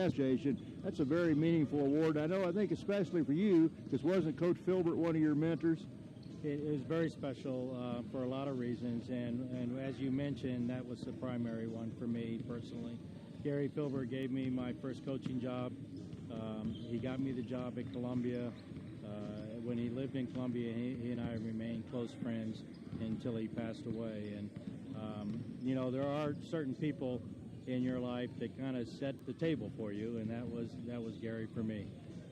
Association. That's a very meaningful award. I think especially for you, because wasn't Coach Filbert one of your mentors? It is very special for a lot of reasons, and as you mentioned, that was the primary one for me personally. Gary Filbert gave me my first coaching job. He got me the job at Columbia. When he lived in Columbia, he and I remained close friends until he passed away. And there are certain people in your life that kind of set the table for you, and that was Gary for me.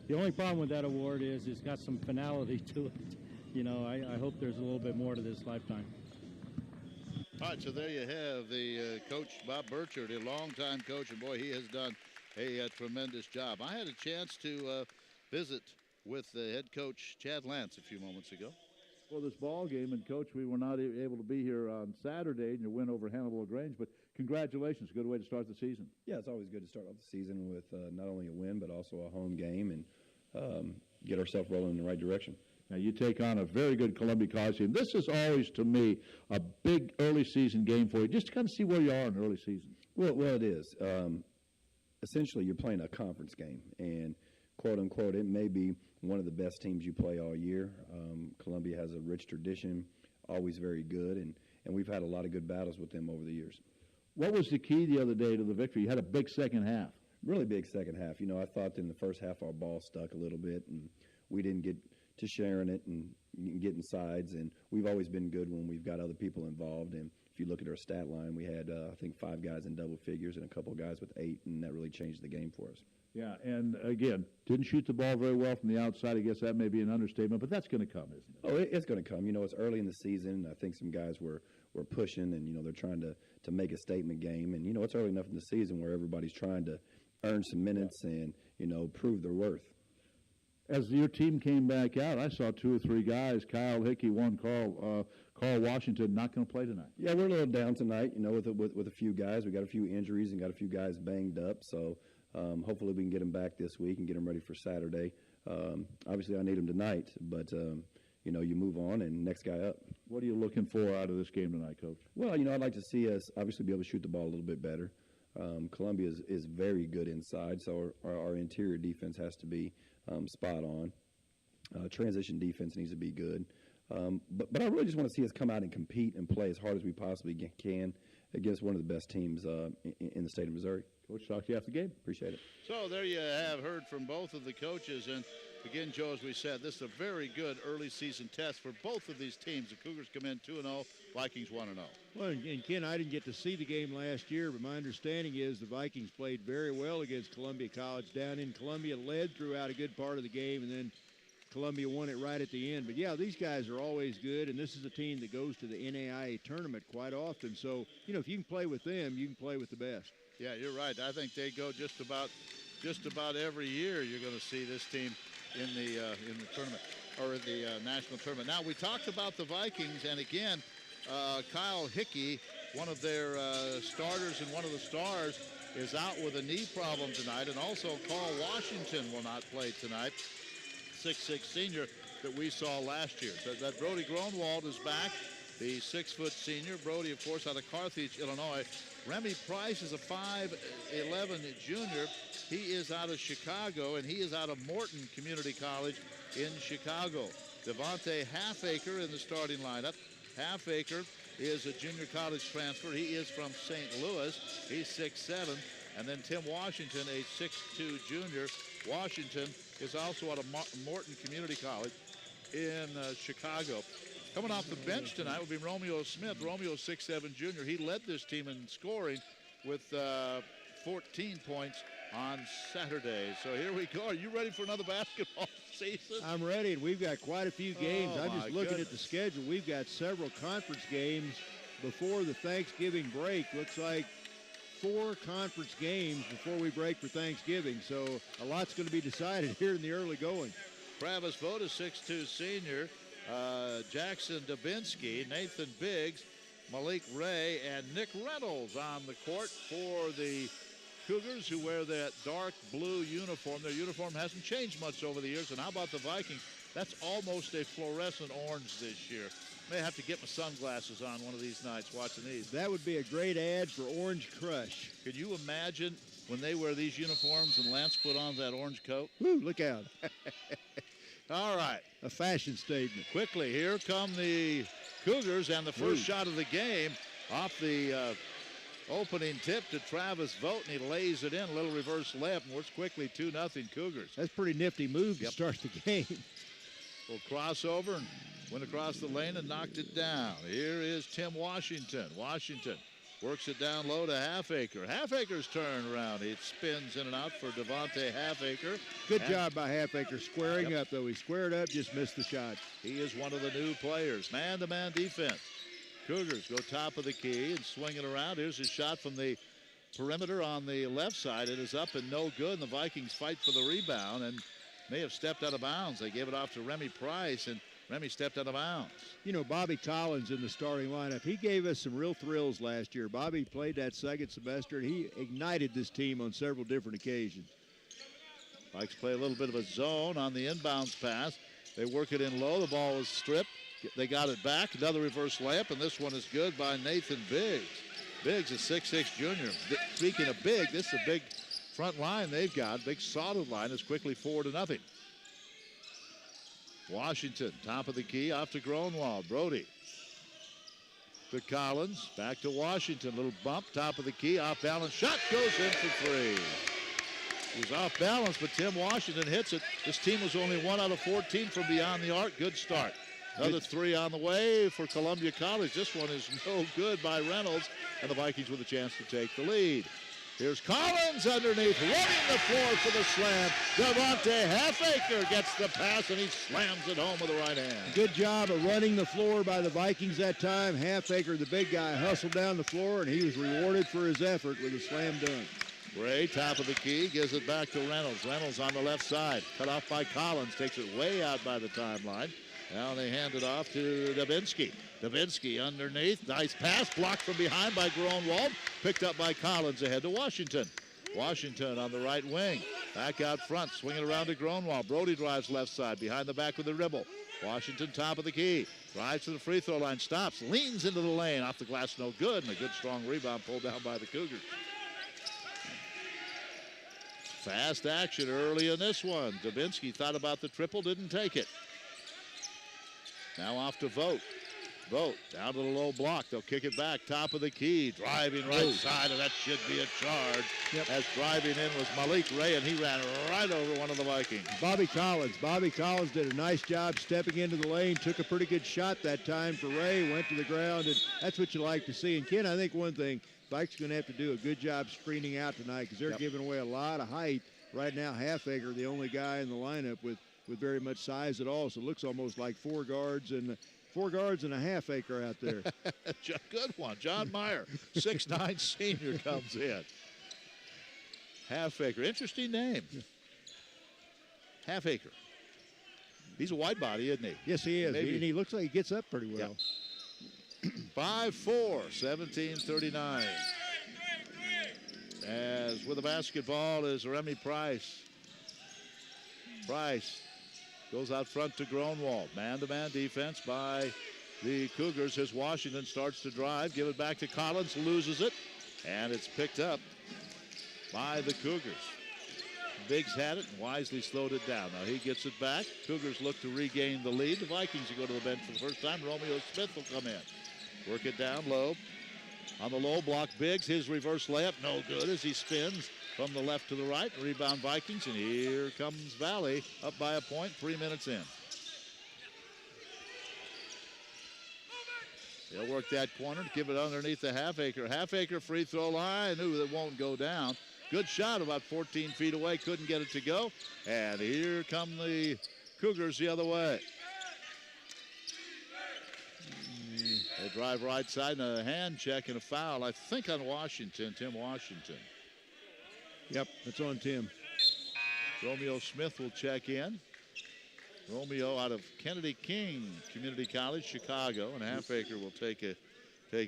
The only problem with that award is it's got some finality to it. I hope there's a little bit more to this lifetime. All right, so there you have the coach, Bob Burchard, a longtime coach, and boy, he has done a tremendous job. I had a chance to visit with the head coach, Chad Lance, a few moments ago. Well, this ball game, and Coach, we were not able to be here on Saturday in your win over Hannibal LaGrange, but congratulations. Good way to start the season. Yeah, it's always good to start off the season with not only a win, but also a home game and get ourselves rolling in the right direction. Now, you take on a very good Columbia College team. This is always, to me, a big early season game for you, just to kind of see where you are in the early season. Well, it is. Essentially, you're playing a conference game, and quote unquote, it may be one of the best teams you play all year. Columbia has a rich tradition, always very good, and we've had a lot of good battles with them over the years. What was the key the other day to the victory? You had a big second half. Really big second half. I thought in the first half our ball stuck a little bit, and we didn't get to sharing it and getting sides, and we've always been good when we've got other people involved. And if you look at our stat line, we had, I think, 5 guys in double figures and a couple of guys with 8, and that really changed the game for us. Yeah, and again, didn't shoot the ball very well from the outside. I guess that may be an understatement, but that's going to come, isn't it? Oh, it's going to come. It's early in the season. I think some guys were pushing, and, they're trying to make a statement game. And, it's early enough in the season where everybody's trying to earn some minutes and, prove their worth. As your team came back out, I saw 2 or 3 guys, Kyle Hickey, Carl Washington, not going to play tonight. Yeah, we're a little down tonight, with a few guys. We got a fefew injuries and got a few guys banged up, so hopefully we can get them back this week and get them ready for Saturday. Obviously, I need them tonight, but, you move on and next guy up. What are you looking for out of this game tonight, Coach? Well, I'd like to see us obviously be able to shoot the ball a little bit better. Columbia is very good inside, so our interior defense has to be spot on. Transition defense needs to be good. But I really just want to see us come out and compete and play as hard as we possibly can against one of the best teams in the state of Missouri. Coach, talk to you after the game. Appreciate it. So there you have heard from both of the coaches. And again, Joe, as we said, this is a very good early season test for both of these teams. The Cougars come in 2-0, Vikings 1-0. Well, and Ken, I didn't get to see the game last year, but my understanding is the Vikings played very well against Columbia College down in Columbia, led throughout a good part of the game, and then Columbia won it right at the end. But, yeah, these guys are always good, and this is a team that goes to the NAIA tournament quite often. So, if you can play with them, you can play with the best. Yeah, you're right. I think they go just about every year. You're going to see this team in the tournament or in the national tournament. Now, we talked about the Vikings, and again, Kyle Hickey, one of their starters and one of the stars, is out with a knee problem tonight, and also Carl Washington will not play tonight, 6'6" senior that we saw last year. So that Brody Gronwald is back, the 6-foot senior. Brody, of course, out of Carthage, Illinois. Remy Price is a 5'11" junior. He is out of Chicago, and he is out of Morton Community College in Chicago. Devontae Halfacre in the starting lineup. Halfacre is a junior college transfer. He is from St. Louis. He's 6'7". And then Tim Washington, a 6'2" junior. Washington is also out of Morton Community College in Chicago. Coming off the bench tonight will be Romeo Smith. Romeo, 6'7" junior. He led this team in scoring with 14 points on Saturday. So here we go. Are you ready for another basketball season? I'm ready, and we've got quite a few games. I'm just looking at the schedule. We've got several conference games before the Thanksgiving break. Looks like 4 conference games before we break for Thanksgiving. So a lot's going to be decided here in the early going. Travis Voda, 6'2" senior. Jackson Dubinsky, Nathan Biggs, Malik Ray, and Nick Reynolds on the court for the Cougars, who wear that dark blue uniform. Their uniform hasn't changed much over the years. And how about the Vikings? That's almost a fluorescent orange this year. May have to get my sunglasses on one of these nights watching these. That would be a great ad for Orange Crush. Could you imagine when they wear these uniforms and Lance put on that orange coat? Woo, look out. All right. A fashion statement. Quickly, here come the Cougars, and the first shot of the game off the opening tip to Travis Vogt, and he lays it in, a little reverse layup, and works quickly 2-0 Cougars. That's a pretty nifty move to start the game. Will crossover and went across the lane and knocked it down. Here is Tim Washington. Washington works it down low to Halfacre. Halfacre's turn around. It spins in and out for Devontae Halfacre. Good job by Halfacre squaring up, though. He squared up, just missed the shot. He is one of the new players. Man-to-man defense. Cougars go top of the key and swing it around. Here's a shot from the perimeter on the left side. It is up and no good, and the Vikings fight for the rebound and may have stepped out of bounds. They gave it off to Remy Price, and Remy stepped out of bounds. You know, Bobby Collins in the starting lineup, he gave us some real thrills last year. Bobby played that second semester, and he ignited this team on several different occasions. Vikes play a little bit of a zone on the inbounds pass. They work it in low. The ball is stripped. They got it back. Another reverse layup, and this one is good by Nathan Biggs. Biggs is 6'6" junior. Speaking of big, this is a big front line they've got. Big solid line is quickly 4-0. Washington, top of the key, off to Gronwald. Brody to Collins, back to Washington. Little bump, top of the key, off balance. Shot goes in for three. He was off balance, but Tim Washington hits it. This team was only 1 out of 14 from beyond the arc. Good start. Another three on the way for Columbia College. This one is no good by Reynolds, and the Vikings with a chance to take the lead. Here's Collins underneath, running the floor for the slam. Devontae Halfacre gets the pass, and he slams it home with the right hand. Good job of running the floor by the Vikings that time. Halfacre, the big guy, hustled down the floor, and he was rewarded for his effort with a slam dunk. Gray, top of the key, gives it back to Reynolds. Reynolds on the left side, cut off by Collins, takes it way out by the timeline. Now they hand it off to Davinsky. Davinsky underneath. Nice pass. Blocked from behind by Gronwald. Picked up by Collins ahead to Washington. Washington on the right wing. Back out front. Swinging around to Gronwald. Brody drives left side. Behind the back with the dribble. Washington top of the key. Drives to the free throw line. Stops. Leans into the lane. Off the glass. No good. And a good strong rebound pulled down by the Cougars. Fast action early in this one. Davinsky thought about the triple. Didn't take it. Now off to Vogt. Vogt down to the low block. They'll kick it back. Top of the key. Driving right side, and that should be a charge. As driving in was Malik Ray, and he ran right over one of the Vikings. Bobby Collins did a nice job stepping into the lane. Took a pretty good shot that time for Ray. Went to the ground, and that's what you like to see. And Ken, I think one thing, Vikes going to have to do a good job screening out tonight because they're giving away a lot of height. Right now, Halfacre, the only guy in the lineup with very much size at all, so it looks almost like four guards and a Halfacre out there. Good one. John Meyer, 6'9" senior, comes in. Halfacre, interesting name. Halfacre. He's a wide body, isn't he? Yes, he is. And he looks like he gets up pretty well. 5-4, 17-39. As with the basketball is Remy Price. Price goes out front to Gronwald. Man-to-man defense by the Cougars as Washington starts to drive. Give it back to Collins, loses it, and it's picked up by the Cougars. Biggs had it and wisely slowed it down. Now he gets it back. Cougars look to regain the lead. The Vikings will go to the bench for the first time. Romeo Smith will come in. Work it down low. On the low block, Biggs, his reverse layup, no good as he spins from the left to the right. Rebound Vikings, and here comes Valley up by a point, 3 minutes in. They'll work that corner, give it underneath the Halfacre. Halfacre free throw line. Ooh, it won't go down. Good shot about 14 feet away, couldn't get it to go. And here come the Cougars the other way. They drive right side and a hand check and a foul, I think, on Washington, Tim Washington. Yep, it's on Tim. Romeo Smith will check in. Romeo out of Kennedy King Community College, Chicago, and Halfacre will take a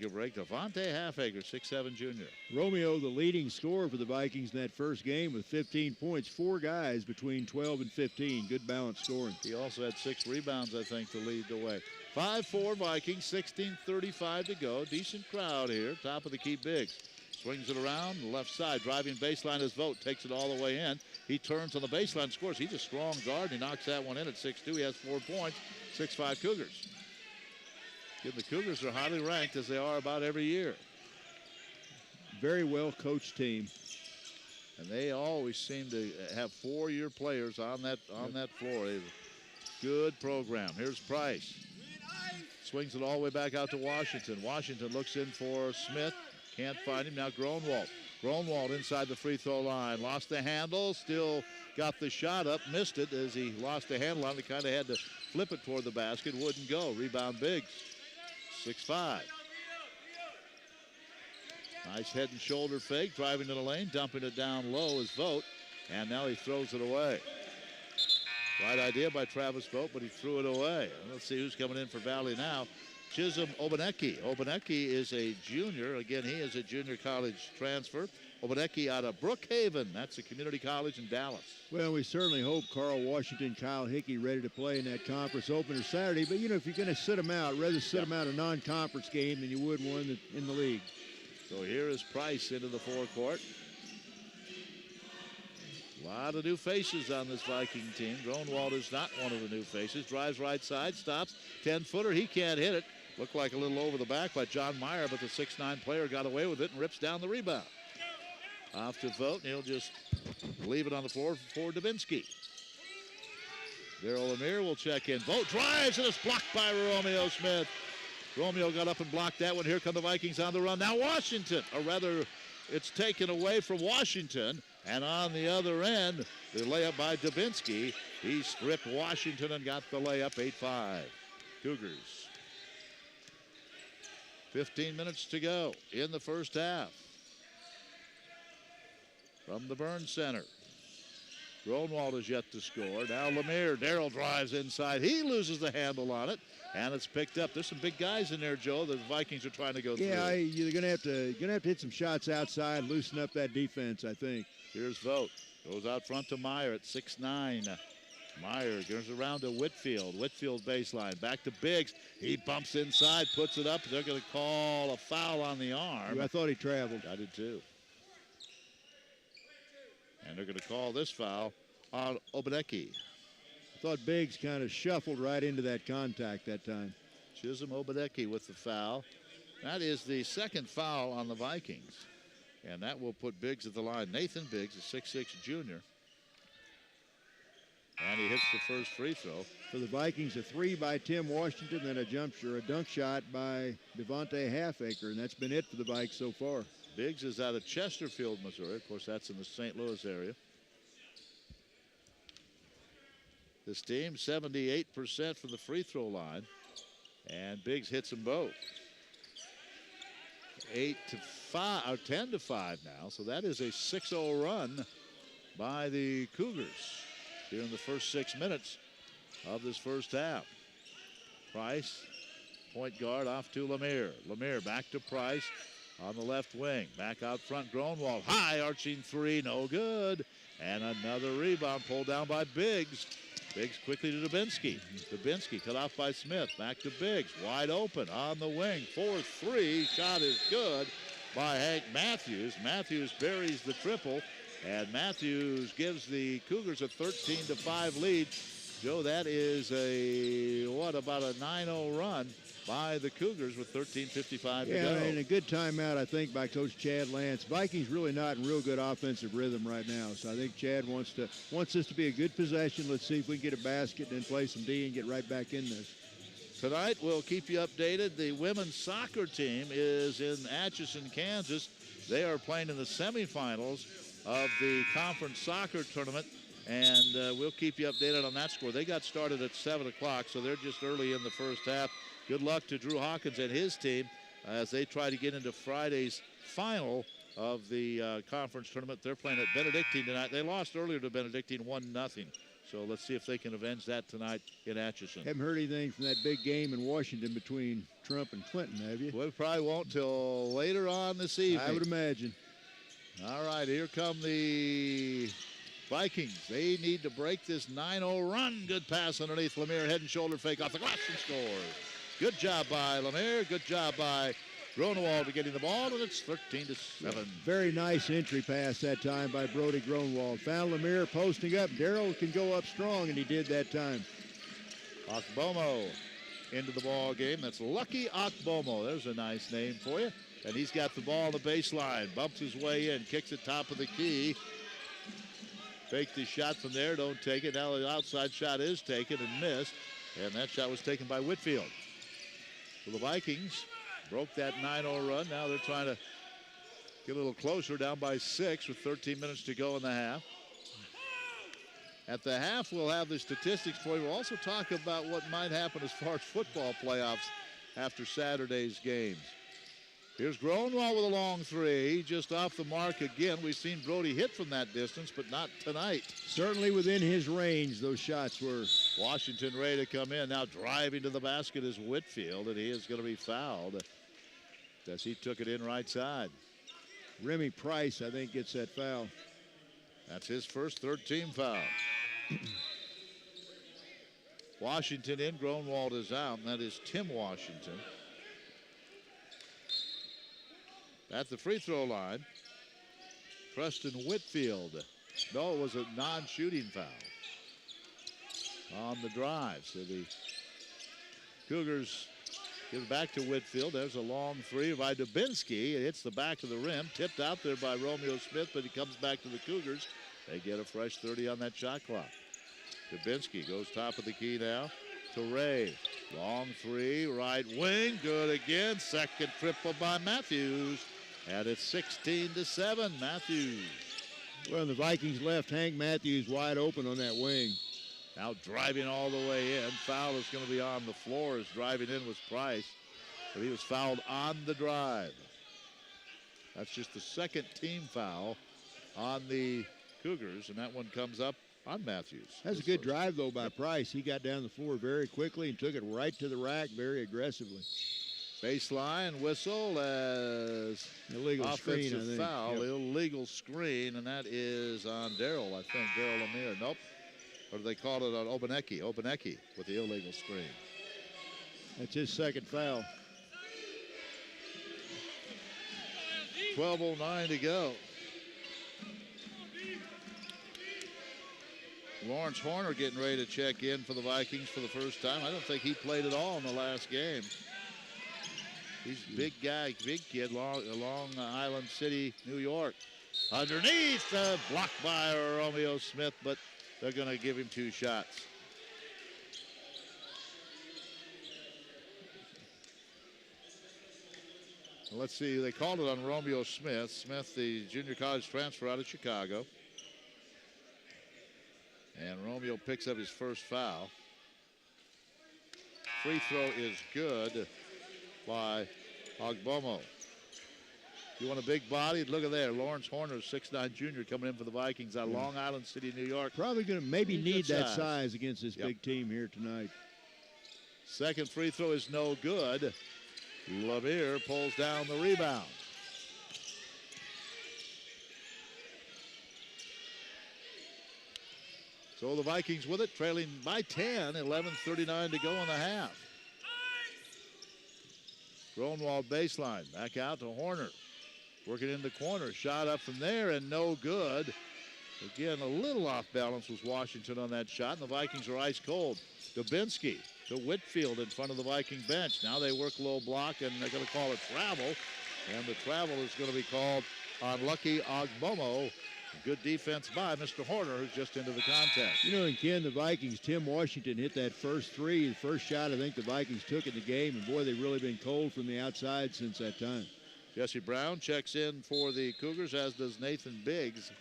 break. Devontae Halfacre, 6'7" junior. Romeo, the leading scorer for the Vikings in that first game with 15 points. 4 guys between 12 and 15. Good balanced scoring. He also had 6 rebounds, I think, to lead the way. 5-4 Vikings, 16:35 to go. Decent crowd here. Top of the key, Biggs. Swings it around the left side. Driving baseline is Vogt. Takes it all the way in. He turns on the baseline, scores. He's a strong guard. He knocks that one in at 6'2". He has 4 points. 6'5" Cougars. Again, the Cougars are highly ranked, as they are about every year. Very well coached team. And they always seem to have 4-year players on that floor. They have a good program. Here's Price. Swings it all the way back out to Washington. Washington looks in for Smith. Can't find him. Now Gronwald. Gronwald inside the free throw line. Lost the handle. Still got the shot up. Missed it as he lost the handle on it. He kind of had to flip it toward the basket. Wouldn't go. Rebound Biggs. 6'5". Nice head and shoulder fake. Driving to the lane. Dumping it down low is Vogt. And now he throws it away. Right idea by Travis Vogt, but he threw it away. Let's see who's coming in for Valley now. Chisholm Obaneki. Obaneki is a junior. Again, he is a junior college transfer. Obaneki out of Brookhaven. That's a community college in Dallas. Well, we certainly hope Carl Washington, Kyle Hickey ready to play in that conference opener Saturday. But, you know, if you're going to sit them out, rather sit them out a non-conference game than you would one in the league. So here is Price into the forecourt. A lot of new faces on this Viking team. Gronwald is not one of the new faces. Drives right side, stops. 10-footer. He can't hit it. Looked like a little over the back by John Meyer, but the 6'9" player got away with it and rips down the rebound. Off to Vogt, and he'll just leave it on the floor for Dubinsky. Daryl Lemire will check in. Vogt drives, and it's blocked by Romeo Smith. Romeo got up and blocked that one. Here come the Vikings on the run. Now Washington, or rather, it's taken away from Washington. And on the other end, the layup by Dubinsky. He stripped Washington and got the layup. 8-5. Cougars. 15 minutes to go in the first half. From the Burns Center. Gronwald is yet to score. Now Lemire. Darrell drives inside. He loses the handle on it. And it's picked up. There's some big guys in there, Joe. The Vikings are trying to go through. Yeah, you're gonna have to hit some shots outside, loosen up that defense, I think. Here's Vogt. Goes out front to Meyer at 6'9". Meyer goes around to Whitfield. Whitfield baseline. Back to Biggs. He bumps inside, puts it up. They're going to call a foul on the arm. I thought he traveled. I did too. And they're going to call this foul on Obaneki. I thought Biggs kind of shuffled right into that contact that time. Chisholm Obaneki with the foul. That is the second foul on the Vikings. And that will put Biggs at the line. Nathan Biggs, a 6'6" junior. And he hits the first free throw. For the Vikings, a 3 by Tim Washington, then a dunk shot by Devontae Halfaker, and that's been it for the Vikes so far. Biggs is out of Chesterfield, Missouri. Of course, that's in the St. Louis area. This team, 78% from the free throw line. And Biggs hits them both. 8-5, or 10-5 now. So that is a 6-0 run by the Cougars here in the first 6 minutes of this first half. Price, point guard, off to Lemire. Lemire back to Price on the left wing. Back out front, Gronwald. High arching three, no good. And another rebound pulled down by Biggs. Biggs quickly to Dubinsky. Dubinsky cut off by Smith. Back to Biggs. Wide open on the wing. 4-3. Shot is good by Hank Matthews. Matthews buries the triple. And Matthews gives the Cougars a 13-5 lead. Joe, that is about a 9-0 run by the Cougars with 13:55 to go. And a good timeout, I think, by Coach Chad Lance. Vikings really not in real good offensive rhythm right now. So I think Chad wants this to be a good possession. Let's see if we can get a basket and then play some D and get right back in this. Tonight, we'll keep you updated. The women's soccer team is in Atchison, Kansas. They are playing in the semifinals of the conference soccer tournament. And we'll keep you updated on that score. They got started at 7 o'clock, so they're just early in the first half. Good luck to Drew Hawkins and his team as they try to get into Friday's final of the conference tournament. They're playing at Benedictine tonight. They lost earlier to Benedictine 1-0. So let's see if they can avenge that tonight in Atchison. Haven't heard anything from that big game in Washington between Trump and Clinton, have you? We probably won't till later on this evening. I would imagine. All right, here come the Vikings. They need to break this 9-0 run. Good pass underneath Lemire. Head and shoulder fake off the glass and scores. Good job by Lemire. Good job by Gronewald getting the ball, and it's 13-7. Very nice entry pass that time by Brody Gronewald. Found Lemire posting up. Darrell can go up strong, and he did that time. Akbomo into the ball game. That's Lucky Akbomo. There's a nice name for you. And he's got the ball on the baseline. Bumps his way in. Kicks it top of the key. Faked his shot from there. Don't take it. Now the outside shot is taken and missed. And that shot was taken by Whitfield. So the Vikings broke that 9-0 run. Now they're trying to get a little closer, down by 6 with 13 minutes to go in the half. At the half, we'll have the statistics for you. We'll also talk about what might happen as far as football playoffs after Saturday's games. Here's Gronewald with a long three, just off the mark again. We've seen Brody hit from that distance, but not tonight. Certainly within his range, those shots were. Washington ready to come in. Now driving to the basket is Whitfield, and he is going to be fouled as he took it in right side. Remy Price, I think, gets that foul. That's his first third-team foul. Washington in, Gronewald is out, and that is Tim Washington. At the free throw line, Preston Whitfield. No, it was a non-shooting foul on the drive. So the Cougars give it back to Whitfield. There's a long three by Dubinsky. It hits the back of the rim, tipped out there by Romeo Smith, but he comes back to the Cougars. They get a fresh 30 on that shot clock. Dubinsky goes top of the key now to Ray. Long three, right wing, good again. Second triple by Matthews. And it's 16-7, Matthews. Well, the Vikings left Hank Matthews wide open on that wing. Now driving all the way in. Foul is going to be on the floor as driving in was Price. But he was fouled on the drive. That's just the second team foul on the Cougars, and that one comes up on Matthews. That's a good drive, though, by Price. He got down the floor very quickly and took it right to the rack very aggressively. Baseline whistle as illegal offensive screen, I think. foul, Yep. illegal screen, and that is on Darrell, I think, Darrell Lemire. Nope. Or do they call it on Obaneki? Obaneki with the illegal screen. That's his second foul. 12:09 to go. Lawrence Horner getting ready to check in for the Vikings for the first time. I don't think he played at all in the last game. He's a big guy, big kid, Long Island City, New York. Underneath, blocked by Romeo Smith, but they're going to give him 2 shots. Let's see, they called it on Romeo Smith. Smith, the junior college transfer out of Chicago. And Romeo picks up his first foul. Free throw is good by Agbomo. You want a big body? Look at there. Lawrence Horner, 6'9" junior, coming in for the Vikings out of Long Island City, New York. Probably going to maybe need that size. size against this big team here tonight. Second free throw is no good. Lemire pulls down the rebound. So the Vikings with it, trailing by 10, 11:39 to go in the half. Gronewald baseline, back out to Horner. Working in the corner, shot up from there and no good. Again, a little off balance was Washington on that shot, and the Vikings are ice cold. Dubinsky to Whitfield in front of the Viking bench. Now they work low block, and they're going to call it travel. And the travel is going to be called on Lucky Agbomo. Good defense by Mr. Horner, who's just into the contest. You know, and Ken, the Vikings, Tim Washington hit that first three. The first shot I think the Vikings took in the game, and boy, they've really been cold from the outside since that time. Jesse Brown checks in for the Cougars, as does Nathan Biggs.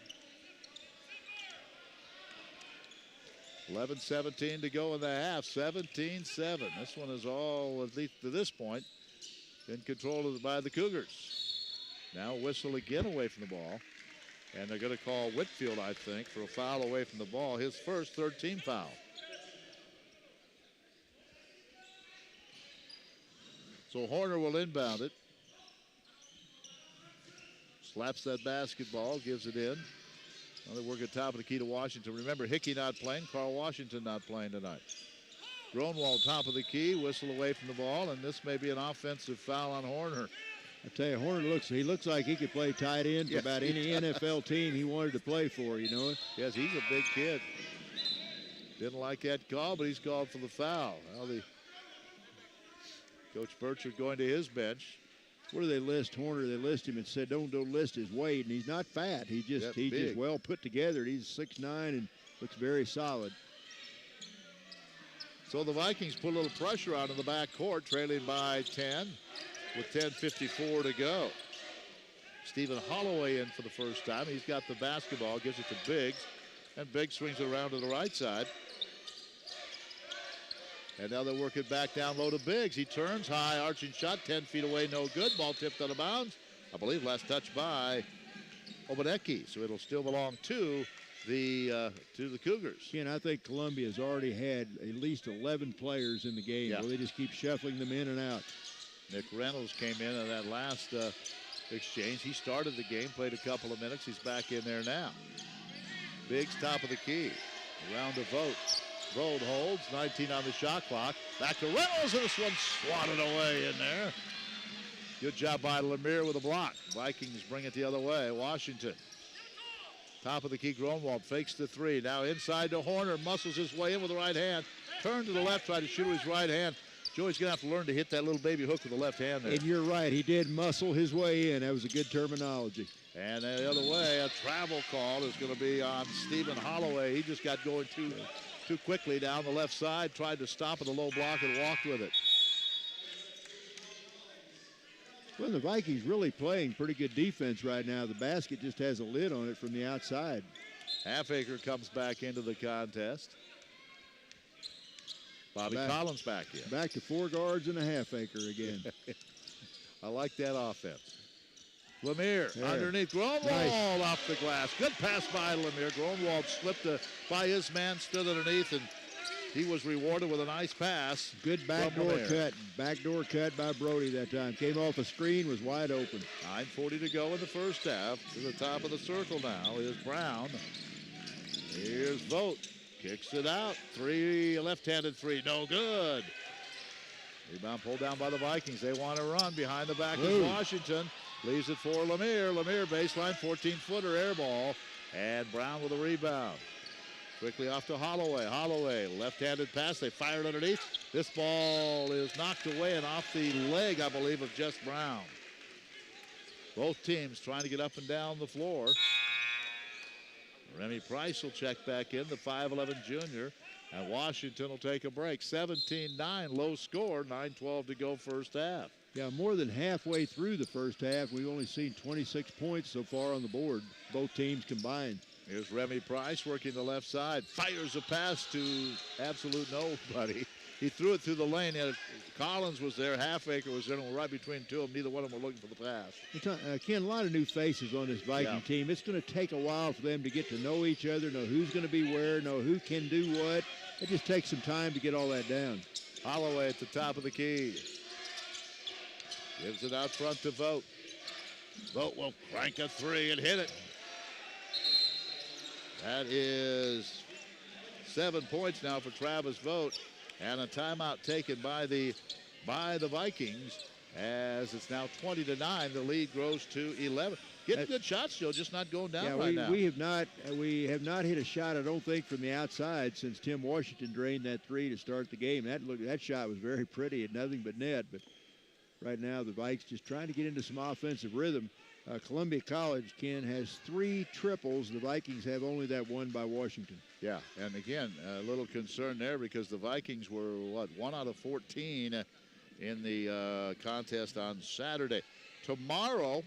11:17 to go in the half, 17-7. This one is all, at least to this point, been controlled by the Cougars. Now whistle again away from the ball. And they're going to call Whitfield, I think, for a foul away from the ball. His first third-team foul. So Horner will inbound it. Slaps that basketball, gives it in. Now they work at top of the key to Washington. Remember, Hickey not playing, Carl Washington not playing tonight. Gronewald top of the key, whistle away from the ball, and this may be an offensive foul on Horner. I tell you, Horner looks like he could play tight end for about any NFL team he wanted to play for, you know. Yes, he's a big kid. Didn't like that call, but he's called for the foul. Well, Coach Burchard going to his bench. Where do they list Horner? They list him and said, don't list his weight, and he's not fat. He's just well put together. He's 6'9" and looks very solid. So the Vikings put a little pressure on in the back court, trailing by 10 with 10:54 to go. Stephen Holloway in for the first time. He's got the basketball, gives it to Biggs, and Biggs swings it around to the right side. And now they work it back down low to Biggs. He turns high, arching shot, 10 feet away, no good. Ball tipped out of bounds. I believe last touch by Obaneki, so it'll still belong to the Cougars. And I think Columbia's already had at least 11 players in the game. Yeah. Where they just keep shuffling them in and out. Nick Reynolds came in that last exchange. He started the game, played a couple of minutes. He's back in there now. Biggs top of the key. Around to Vogt. Vogt holds, 19 on the shot clock. Back to Reynolds, and this one swatted away in there. Good job by Lemire with a block. Vikings bring it the other way. Washington. Top of the key, Gronwald fakes the three. Now inside to Horner, muscles his way in with the right hand. Turn to the left, try to shoot with his right hand. Joey's going to have to learn to hit that little baby hook with the left hand there. And you're right, he did muscle his way in. That was a good terminology. And the other way, a travel call is going to be on Stephen Holloway. He just got going too quickly down the left side, tried to stop at the low block and walked with it. Well, the Vikings really playing pretty good defense right now. The basket just has a lid on it from the outside. Halfacre comes back into the contest. Bobby Collins back in. Back to 4 guards and a half-acre again. I like that offense. Lemire underneath. Gronwald off the glass. Good pass by Lemire. Gronwald slipped by his man, stood underneath, and he was rewarded with a nice pass. Good backdoor cut. Backdoor cut by Brody that time. Came off a screen, was wide open. 9:40 to go in the first half. To the top of the circle now is Brown. Here's Vogt. Kicks it out. Left-handed three. No good. Rebound pulled down by the Vikings. They want to run. Behind the back is Washington. Leaves it for Lemire. Lemire baseline, 14-footer air ball. And Brown with a rebound. Quickly off to Holloway. Holloway, left-handed pass. They fired underneath. This ball is knocked away and off the leg, I believe, of Jess Brown. Both teams trying to get up and down the floor. Remy Price will check back in, the 5'11 junior. And Washington will take a break. 17-9, low score, 9:12 to go first half. Yeah, more than halfway through the first half. We've only seen 26 points so far on the board, both teams combined. Here's Remy Price working the left side. Fires a pass to absolute nobody. He threw it through the lane. Collins was there. Halfacre was there. Right between two of them. Neither one of them were looking for the pass. Ken, a lot of new faces on this Viking team. It's going to take a while for them to get to know each other, know who's going to be where, know who can do what. It just takes some time to get all that down. Holloway at the top of the key. Gives it out front to Vogt. Vogt will crank a three and hit it. That is 7 points now for Travis Vogt. And a timeout taken by the Vikings as it's now 20-9. The lead grows to 11. Getting good shots, Joe, just not going down right now. We have not hit a shot, I don't think, from the outside since Tim Washington drained that three to start the game. That shot was very pretty and nothing but net. But right now the Vikes just trying to get into some offensive rhythm. Columbia College, Ken, has 3 triples. The Vikings have only that one by Washington. Yeah, and again, a little concern there because the Vikings were, 1 out of 14 in the contest on Saturday. Tomorrow,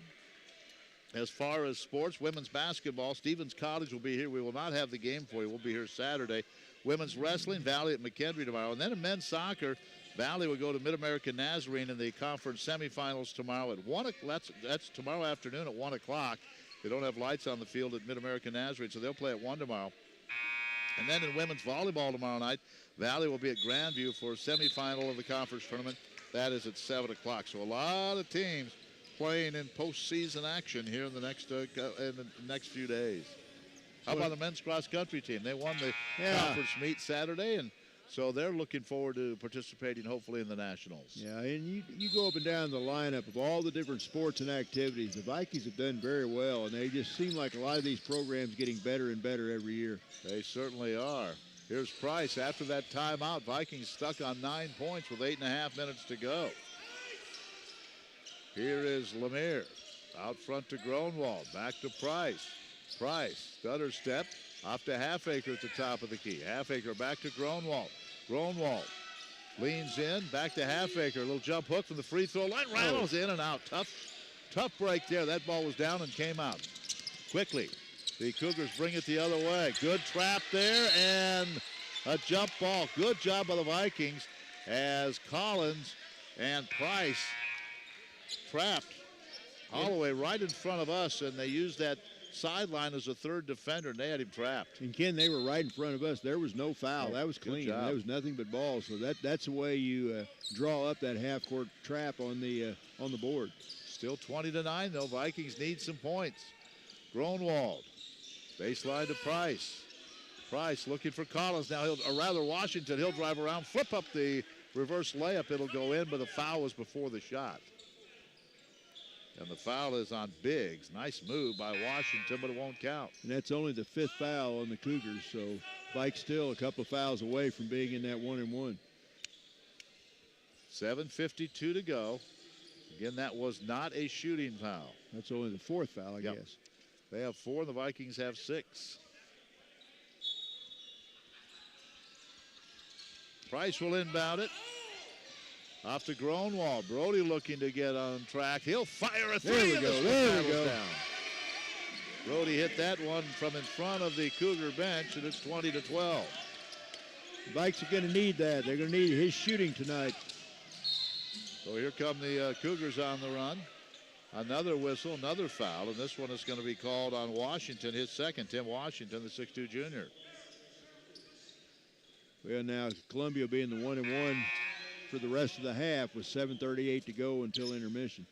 as far as sports, women's basketball, Stevens College will be here. We will not have the game for you. We'll be here Saturday. Women's wrestling, Valley at McKendree tomorrow. And then in men's soccer, Valley will go to Mid-American Nazarene in the conference semifinals tomorrow at 1 o'clock. That's tomorrow afternoon at 1 o'clock. They don't have lights on the field at Mid-American Nazarene, so they'll play at 1 tomorrow. And then in women's volleyball tomorrow night, Valley will be at Grandview for a semifinal of the conference tournament. That is at 7 o'clock. So a lot of teams playing in postseason action here in the next few days. How about the men's cross country team? They won the conference meet Saturday, and So they're looking forward to participating, hopefully, in the Nationals. Yeah, and you go up and down the lineup of all the different sports and activities. The Vikings have done very well, and they just seem like a lot of these programs getting better and better every year. They certainly are. Here's Price after that timeout. Vikings stuck on 9 points with 8.5 minutes to go. Here is Lemire. Out front to Gronwald. Back to Price. Price, stutter step. Off to Halfacre at the top of the key. Halfacre back to Gronwald. Gronwald leans in. Back to Halfacre. A little jump hook from the free throw line. Rattles in and out. Tough break there. That ball was down and came out quickly. The Cougars bring it the other way. Good trap there and a jump ball. Good job by the Vikings as Collins and Price trapped Holloway right in front of us, and they used that sideline as a third defender, and they had him trapped. And Ken, they were right in front of us. There was no foul. That was clean. There was nothing but balls. So that's the way you draw up that half-court trap on the board. Still 20-9 though. Vikings need some points. Gronwald, baseline to Price. Price looking for Collins now. Washington. He'll drive around, flip up the reverse layup. It'll go in, but the foul was before the shot. And the foul is on Biggs. Nice move by Washington, but it won't count. And that's only the 5th foul on the Cougars, so Vikes still a couple of fouls away from being in that 1-and-1. 7:52 to go. Again, that was not a shooting foul. That's only the 4th foul, I guess. They have 4, the Vikings have 6. Price will inbound it. Off to Gronwald. Brody looking to get on track. He'll fire a three. There we go. There we go. Down. Brody hit that one from in front of the Cougar bench, and it's 20-12. The Vikes are going to need that. They're going to need his shooting tonight. So here come the Cougars on the run. Another whistle, another foul, and this one is going to be called on Washington, his second. Tim Washington, the 6'2 junior. Well, now Columbia will be in the 1-and-1 for the rest of the half with 7:38 to go until intermission.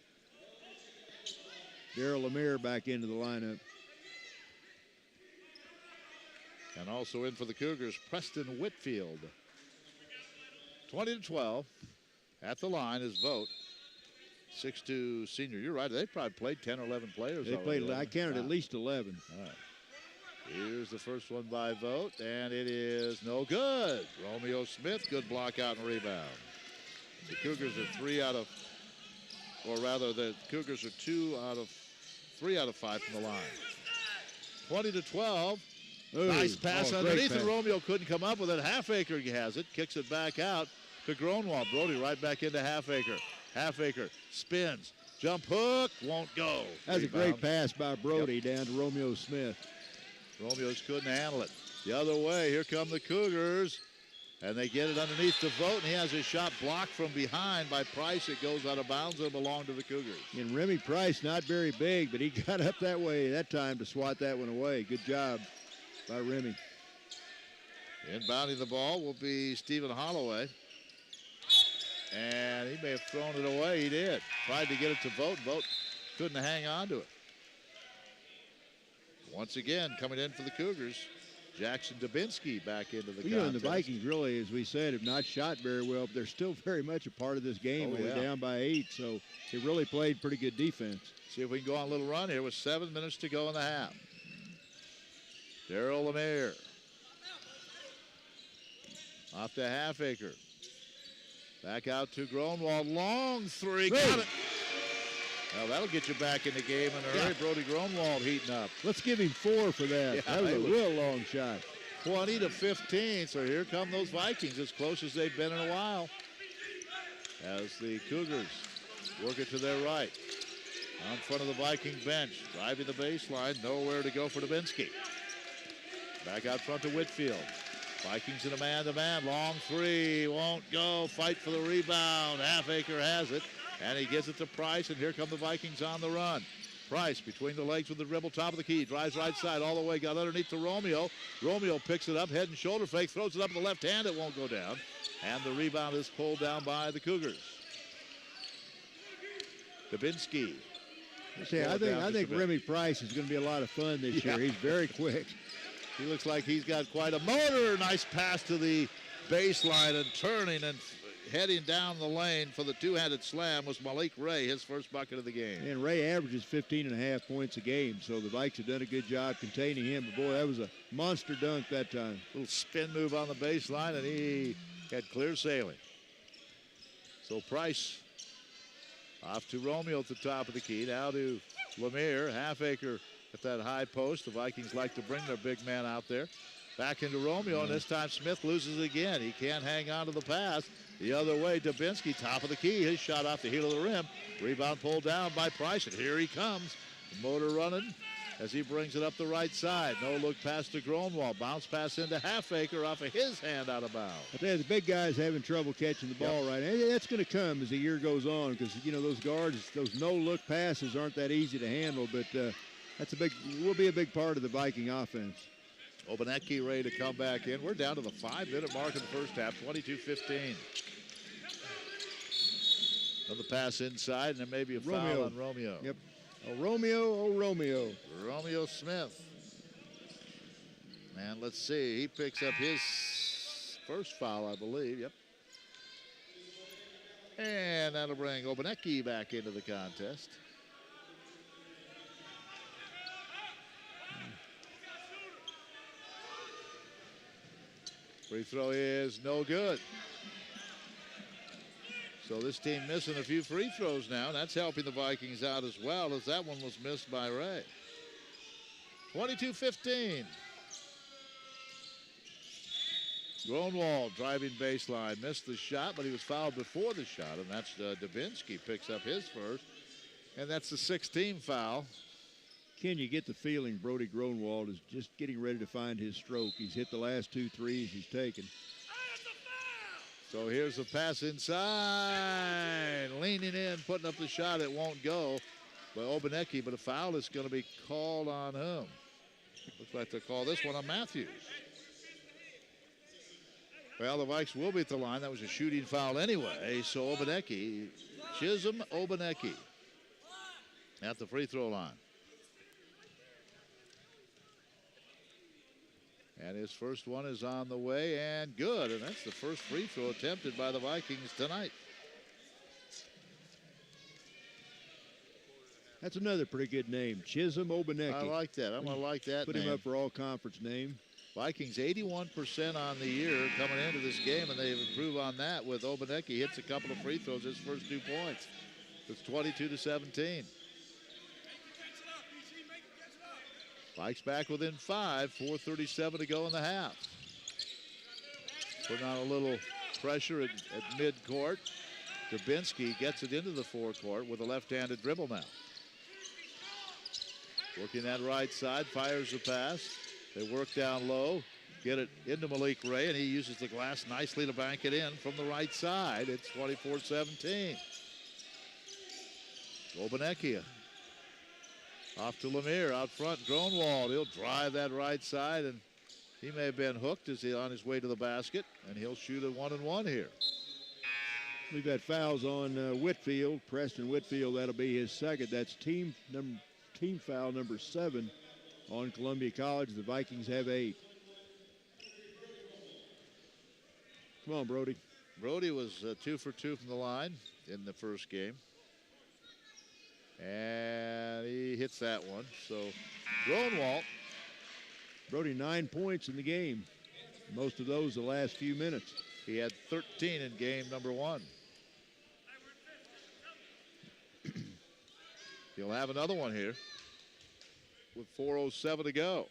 Darryl Lemire back into the lineup. And also in for the Cougars, Preston Whitfield. 20-12. At the line is Vogt. 6'2 senior. You're right. They probably played 10 or 11 players. They played, I counted at least 11. All right. Here's the first one by Vogt, and it is no good. Romeo Smith, good block out and rebound. The Cougars are 3 out of, or rather the Cougars are 3 out of 5 from the line. 20-12. Ooh, nice pass underneath, pass. and Romeo couldn't come up with it. Halfacre has it, kicks it back out to Gronwald. Brody right back into Halfacre. Halfacre spins, jump hook, won't go. That's a great pass by Brody down to Romeo Smith. Romeo's couldn't handle it. The other way, here come the Cougars. And they get it underneath to Vogt, and he has his shot blocked from behind by Price. It goes out of bounds and belonged to the Cougars. And Remy Price, not very big, but he got up that way that time to swat that one away. Good job by Remy. Inbounding the ball will be Stephen Holloway. And he may have thrown it away. He did. Tried to get it to Vogt. Vogt couldn't hang on to it. Once again, coming in for the Cougars, Jackson Dubinsky back into the contest. And the Vikings really, as we said, have not shot very well, but they're still very much a part of this game. We're down by 8, so they really played pretty good defense. See if we can go on a little run here with 7 minutes to go in the half. Darryl Lemire. Off to Halfacre. Back out to Gronwald. Long three. Got it. Well, that'll get you back in the game in a hurry. Brody Gronwald heating up. Let's give him 4 for that. That was a real long shot. 20-15. So here come those Vikings, as close as they've been in a while. As the Cougars work it to their right. On front of the Viking bench. Driving the baseline. Nowhere to go for Dubinsky. Back out front to Whitfield. Vikings in a man-to-man. Long three. Won't go. Fight for the rebound. Halfacre has it. And he gives it to Price, and here come the Vikings on the run. Price between the legs with the dribble, top of the key, drives right side all the way, got underneath to Romeo. Romeo picks it up, head and shoulder fake, throws it up with the left hand, it won't go down. And the rebound is pulled down by the Cougars. Dubinsky. I think Remy Price is going to be a lot of fun this year. He's very quick. He looks like he's got quite a motor. Nice pass to the baseline and turning and heading down the lane for the two-handed slam was Malik Ray, his first bucket of the game. And Ray averages 15.5 points a game, so the Vikes have done a good job containing him. But, boy, that was a monster dunk that time. Little spin move on the baseline, and he had clear sailing. So Price off to Romeo at the top of the key. Now to Lemire. Halfacre at that high post. The Vikings like to bring their big man out there. Back into Romeo, and this time Smith loses again. He can't hang on to the pass. The other way, Dubinsky, top of the key. His shot off the heel of the rim. Rebound pulled down by Price, and here he comes. The motor running as he brings it up the right side. No look pass to Gronwald. Bounce pass into Halfacre off of his hand out of bounds. I tell you, the big guy's having trouble catching the ball right now. And that's going to come as the year goes on because, you know, those guards, those no-look passes aren't that easy to handle, but will be a big part of the Viking offense. Obanecki ready to come back in. We're down to the 5-minute mark in the first half, 22-15. Another pass inside, and there may be a foul on Romeo. Yep. Oh, Romeo. Romeo Smith. And let's see, he picks up his first foul, I believe. Yep. And that'll bring Obanecki back into the contest. Free throw is no good. So this team missing a few free throws now, and that's helping the Vikings out as well, as that one was missed by Ray. 22-15. Gronwald driving baseline, missed the shot, but he was fouled before the shot, and that's Dubinsky picks up his first, and that's the 16th foul. Ken, you get the feeling Brody Gronwald is just getting ready to find his stroke. He's hit the last 2 threes he's taken. So here's a pass inside, leaning in, putting up the shot. It won't go by Obanecki, but a foul is going to be called on him. Looks like they'll call this one on Matthews. Well, the Vikes will be at the line. That was a shooting foul anyway. So Obanecki, Chisholm Obanecki at the free throw line. And his first one is on the way and good. And that's the first free throw attempted by the Vikings tonight. That's another pretty good name, Chisholm Obanecki. I like that. I'm going to like that Put name. him up for all conference name. Vikings 81% on the year coming into this game, and they've improved on that with Obanecki. Hits a couple of free throws, his first 2 points. It's 22-17. Vikes back within 5, 4:37 to go in the half. Putting on a little pressure at midcourt. Dubinsky gets it into the forecourt with a left-handed dribble now. Working that right side, fires the pass. They work down low, get it into Malik Ray, and he uses the glass nicely to bank it in from the right side. It's 24-17. Obanecki off to Lemire, out front, Gronwald. He'll drive that right side, and he may have been hooked as he's on his way to the basket, and he'll shoot a 1-and-1 here. We've got fouls on Whitfield, Preston Whitfield. That'll be his second. That's team foul number 7 on Columbia College. The Vikings have 8. Come on, Brody. Brody was 2 for 2 from the line in the first game. And he hits that one. So Gronwald. Brody 9 points in the game. Most of those the last few minutes. He had 13 in game number 1. He'll have another one here with 4:07 to go.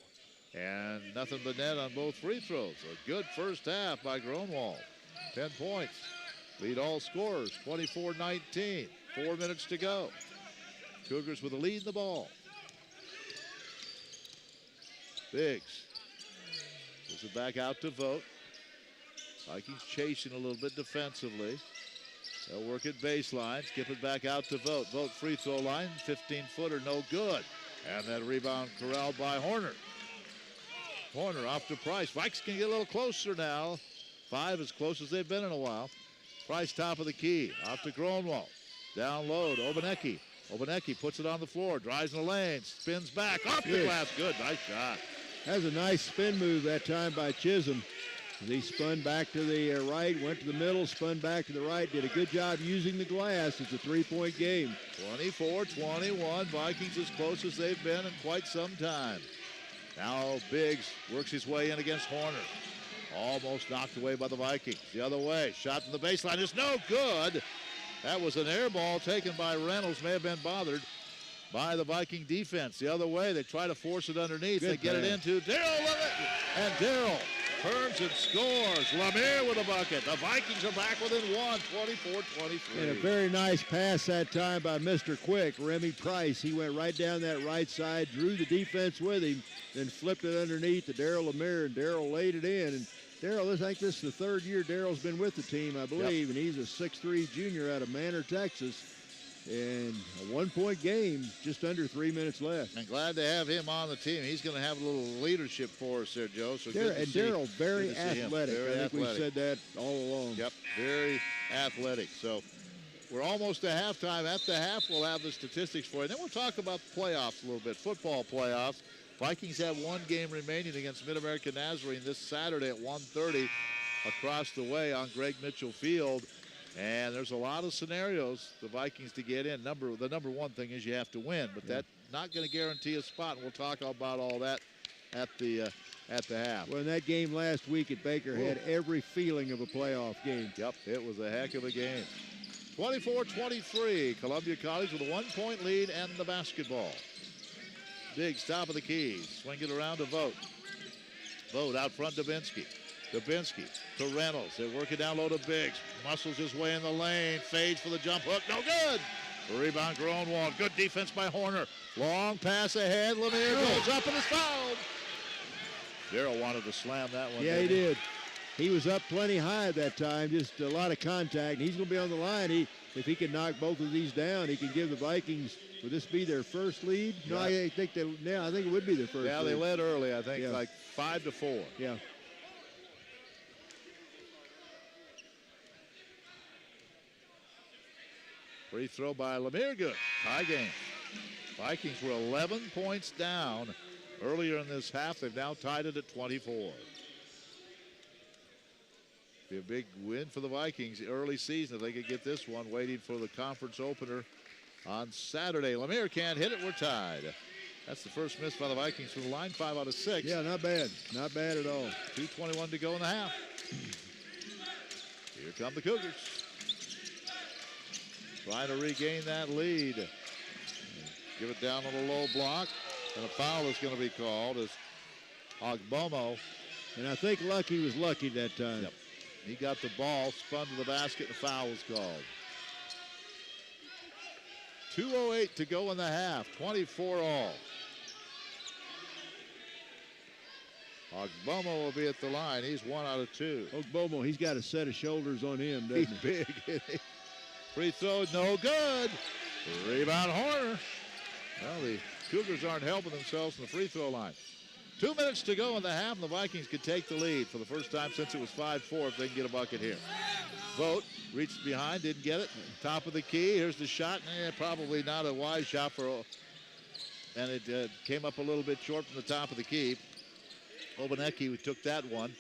And nothing but net on both free throws. A good first half by Gronwald. 10 points. Lead all scorers, 24-19. 4 minutes to go. Cougars with a lead in the ball. Biggs. Gives it back out to Vogt. Vikings chasing a little bit defensively. They'll work it baseline. Skip it back out to Vogt. Vogt free throw line. 15-footer, no good. And that rebound corralled by Horner. Horner off to Price. Vikes can get a little closer now. 5 as close as they've been in a while. Price top of the key. Off to Gronwald. Down low to Obanecki. Obanecki puts it on the floor. Drives in the lane. Spins back. Off the glass. Good. Nice shot. That was a nice spin move that time by Chisholm. He spun back to the right, went to the middle, spun back to the right, did a good job using the glass. It's a three-point game. 24-21, Vikings as close as they've been in quite some time. Now Biggs works his way in against Horner. Almost knocked away by the Vikings. The other way, shot from the baseline is no good. That was an air ball taken by Reynolds, may have been bothered by the Viking defense. The other way, they try to force it underneath. They get it into Darrell, and Darrell turns and scores. Lemire with a bucket. The Vikings are back within one, 24-23. And a very nice pass that time by Mr. Quick, Remy Price. He went right down that right side, drew the defense with him, then flipped it underneath to Darrell Lemire, and Darrell laid it in. And Darrell, I think this is the third year Darrell's been with the team, I believe, and he's a 6'3" junior out of Manor, Texas. And a one-point game, just under 3 minutes left. And glad to have him on the team. He's going to have a little leadership for us there, Joe. So Darrell, very athletic. I think we've said that all along. Yep, very athletic. So we're almost to halftime. At the half, we'll have the statistics for you. Then we'll talk about the playoffs a little bit, football playoffs. Vikings have one game remaining against Mid-American Nazarene this Saturday at 1:30 across the way on Greg Mitchell Field. And there's a lot of scenarios the Vikings to get in. The number one thing is you have to win, but that's not going to guarantee a spot. And we'll talk about all that at the half. Well, in that game last week at Baker had every feeling of a playoff game. Yep, it was a heck of a game. 24-23, Columbia College with a 1-point lead and the basketball. Biggs, top of the key, swing it around to Vogt. Vogt out front, Dubinsky. Dubinsky to Reynolds. They work it down low to Biggs. Muscles his way in the lane. Fades for the jump hook. No good. Rebound, Gronwald. Good defense by Horner. Long pass ahead. Lemire goes up and is fouled. Darrell wanted to slam that one. Yeah, he did. He was up plenty high at that time. Just a lot of contact. He's going to be on the line. If he can knock both of these down, he can give the Vikings. Would this be their first lead? No, I think it would be their first. Yeah, lead. They led early. I think like 5-4. Yeah. Free throw by Lemire, good. Tie game. Vikings were 11 points down earlier in this half. They've now tied it at 24. Be a big win for the Vikings early season if they could get this one. Waiting for the conference opener on Saturday. Lemire can't hit it. We're tied. That's the first miss by the Vikings from the line. 5 out of 6. Yeah, not bad. Not bad at all. 2:21 to go in the half. Here come the Cougars. Trying to regain that lead. Give it down on a low block. And a foul is going to be called as Ogbomo. And I think Lucky was lucky that time. Yep. He got the ball, spun to the basket, and a foul was called. 2:08 to go in the half. 24 all. Ogbomo will be at the line. He's 1 out of 2. Ogbomo, he's got a set of shoulders on him, doesn't He's big. Free throw, no good. Rebound, Horner. Well, the Cougars aren't helping themselves from the free throw line. 2 minutes to go in the half, and the Vikings could take the lead for the first time since it was 5-4 if they can get a bucket here. Vogt reached behind, didn't get it. Top of the key, here's the shot. Probably not a wise shot and it came up a little bit short from the top of the key. Obanecki took that one.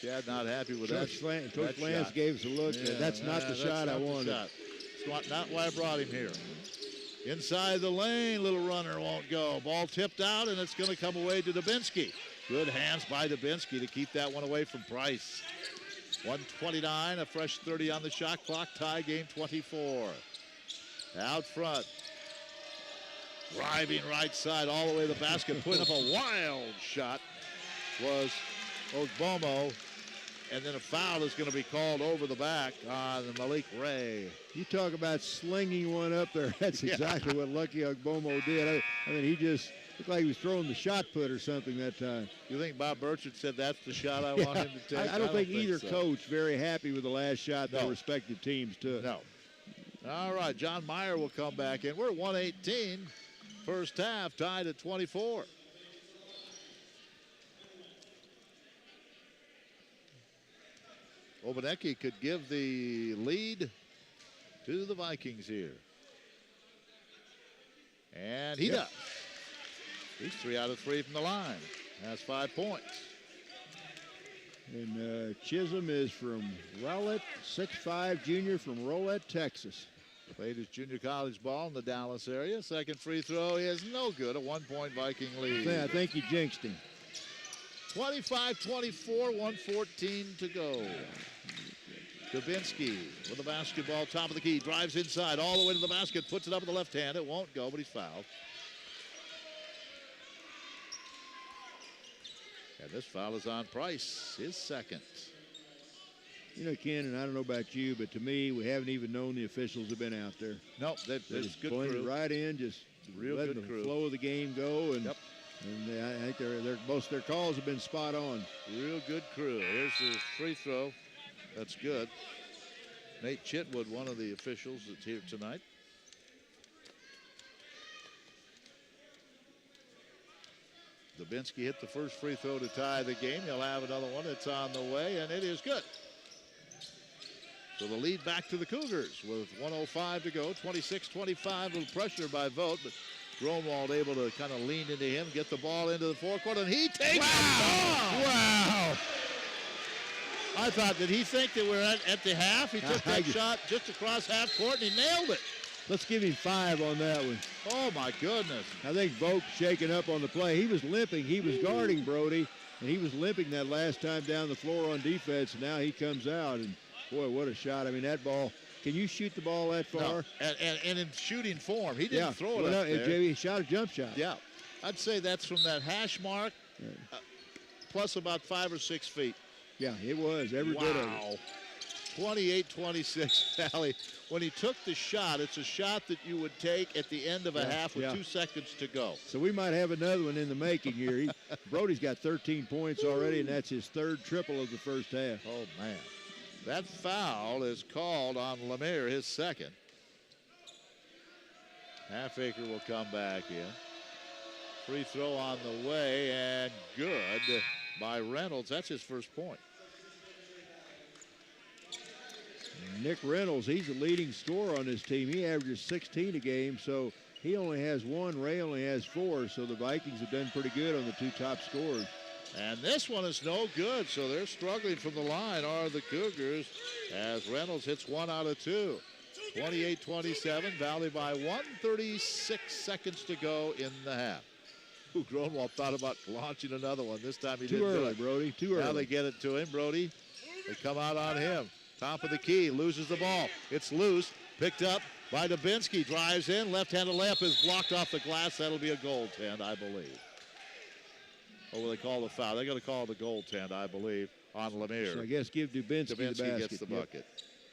Chad not happy with that. Coach Lance gave us a look. Yeah, that's not the shot I wanted. It's not why I brought him here. Inside the lane, little runner won't go. Ball tipped out, and it's going to come away to Dubinsky. Good hands by Dubinsky to keep that one away from Price. 1:29, a fresh 30 on the shot clock. Tie game 24. Out front. Driving right side all the way to the basket. Putting up a wild shot was Ogbomo. And then a foul is going to be called over the back on Malik Ray. You talk about slinging one up there. That's exactly what Lucky Ogbomo did. I mean, he just looked like he was throwing the shot put or something that time. You think Bob Burchard said that's the shot I want him to take? I don't think either coach very happy with the last shot their respective teams took. No. All right, John Meyer will come back in. We're at 1:18. First half, tied at 24. Obanecki could give the lead to the Vikings here. And he does. He's 3 out of 3 from the line. Has 5 points. And Chisholm is from Rowlett, 6'5", junior from Rolette, Texas. Played his junior college ball in the Dallas area. Second free throw is no good. A 1-point Viking lead. I think you jinxed him. 25-24, 1:14 to go. Dubinsky with the basketball, top of the key, drives inside all the way to the basket, puts it up with the left hand. It won't go, but he's fouled. And this foul is on Price, his second. You know, Ken, and I don't know about you, but to me, we haven't even known the officials have been out there. Nope, They're that's good blended crew. right in, just Real letting good the crew. flow of the game go. And, Yep. and I think most of their calls have been spot on. Real good crew. Here's the free throw. That's good. Nate Chitwood, one of the officials that's here tonight. Dubinsky hit the first free throw to tie the game. He'll have another one. It's on the way, and it is good. So the lead back to the Cougars with 1:05 to go. 26-25, a little pressure by Vogt, but Gromwald able to kind of lean into him, get the ball into the forecourt, and he takes it. Wow! I thought, did he think that we're at the half? He took that shot just across half court, and he nailed it. Let's give him 5 on that one. Oh, my goodness. I think Vogt shaking up on the play. He was limping. He was guarding Brody, and he was limping that last time down the floor on defense, and now he comes out, and boy, what a shot. I mean, that ball, can you shoot the ball that far? No. And in shooting form, he didn't throw it well, up there. He shot a jump shot. Yeah. I'd say that's from that hash mark, plus about 5 or 6 feet. Yeah, it was, every bit of it. 28-26, Valley. When he took the shot, it's a shot that you would take at the end of a half with 2 seconds to go. So we might have another one in the making here. Brody's got 13 points already, and that's his 3rd triple of the first half. Oh, man. That foul is called on Lemire, his 2nd. Halfacre will come back in. Free throw on the way, and good by Reynolds. That's his first point. Nick Reynolds, he's the leading scorer on this team. He averages 16 a game, so he only has 1. Ray only has 4, so the Vikings have done pretty good on the 2 top scorers. And this one is no good, so they're struggling from the line, are the Cougars, as Reynolds hits 1 out of 2. 28-27, Valley by 1, 36 seconds to go in the half. Ooh, Gronwald thought about launching another one. This time he didn't Too do early, it. Brody, too early. Now they get it to him, Brody. They come out on him. Top of the key, loses the ball. It's loose, picked up by Dubinsky, drives in, left-handed layup is blocked off the glass. That'll be a goaltend, I believe. What will they call the foul? They're going to call the goaltend, I believe, on Lemire. So I guess give Dubinsky the basket. Gets the bucket.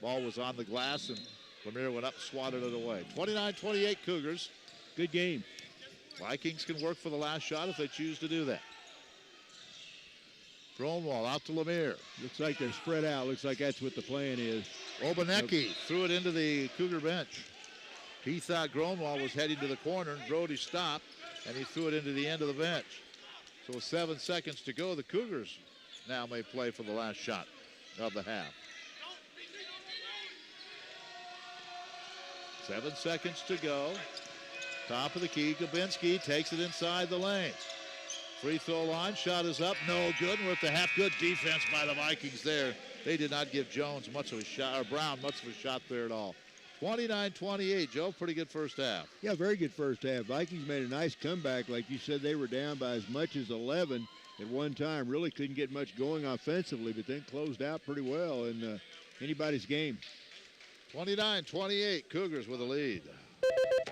Ball was on the glass, and Lemire went up, swatted it away. 29-28 Cougars. Good game. Vikings can work for the last shot if they choose to do that. Gromwald out to Lemire. Looks like they're spread out. Looks like that's what the plan is. Obanecki threw it into the Cougar bench. He thought Gromwald was heading to the corner, and Brody stopped, and he threw it into the end of the bench. So with 7 seconds to go, the Cougars now may play for the last shot of the half. 7 seconds to go. Top of the key, Dubinsky takes it inside the lane. Free throw line, shot is up, no good. And we're at the half. Good defense by the Vikings there. They did not give Jones much of a shot, or Brown much of a shot there at all. 29-28, Joe, pretty good first half. Yeah, very good first half. Vikings made a nice comeback. Like you said, they were down by as much as 11 at one time. Really couldn't get much going offensively, but then closed out pretty well in anybody's game. 29-28, Cougars with a lead.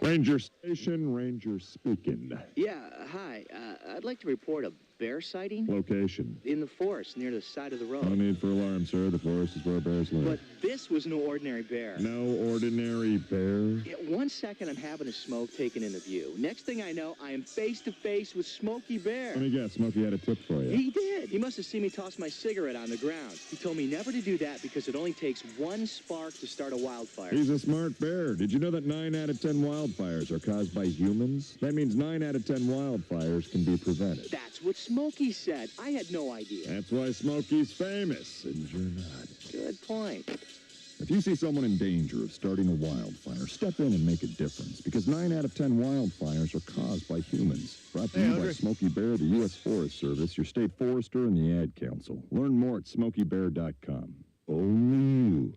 Ranger Station, Ranger speaking. Yeah, hi. I'd like to report a bear sighting Location. in the forest near the side of the No road. need for alarm, sir. The forest is where bears live. But this was no ordinary bear. No ordinary bear. Yeah, 1 second I'm having a smoke taken into view. Next thing I know, I am face to face with Smokey Bear. Let me guess, Smokey had a tip for you. He did. He must have seen me toss my cigarette on the ground. He told me never to do that because it only takes 1 spark to start a wildfire. He's a smart bear. Did you know that 9 out of 10 wildfires are caused by humans? That means 9 out of 10 wildfires can be prevented. That's what Smokey said. I had no idea. That's why Smokey's famous, and you're not. Good point. If you see someone in danger of starting a wildfire, step in and make a difference, because 9 out of 10 wildfires are caused by humans. Brought to you by Smokey Bear, the U.S. Forest Service, your state forester, and the Ad Council. Learn more at smokeybear.com. Only you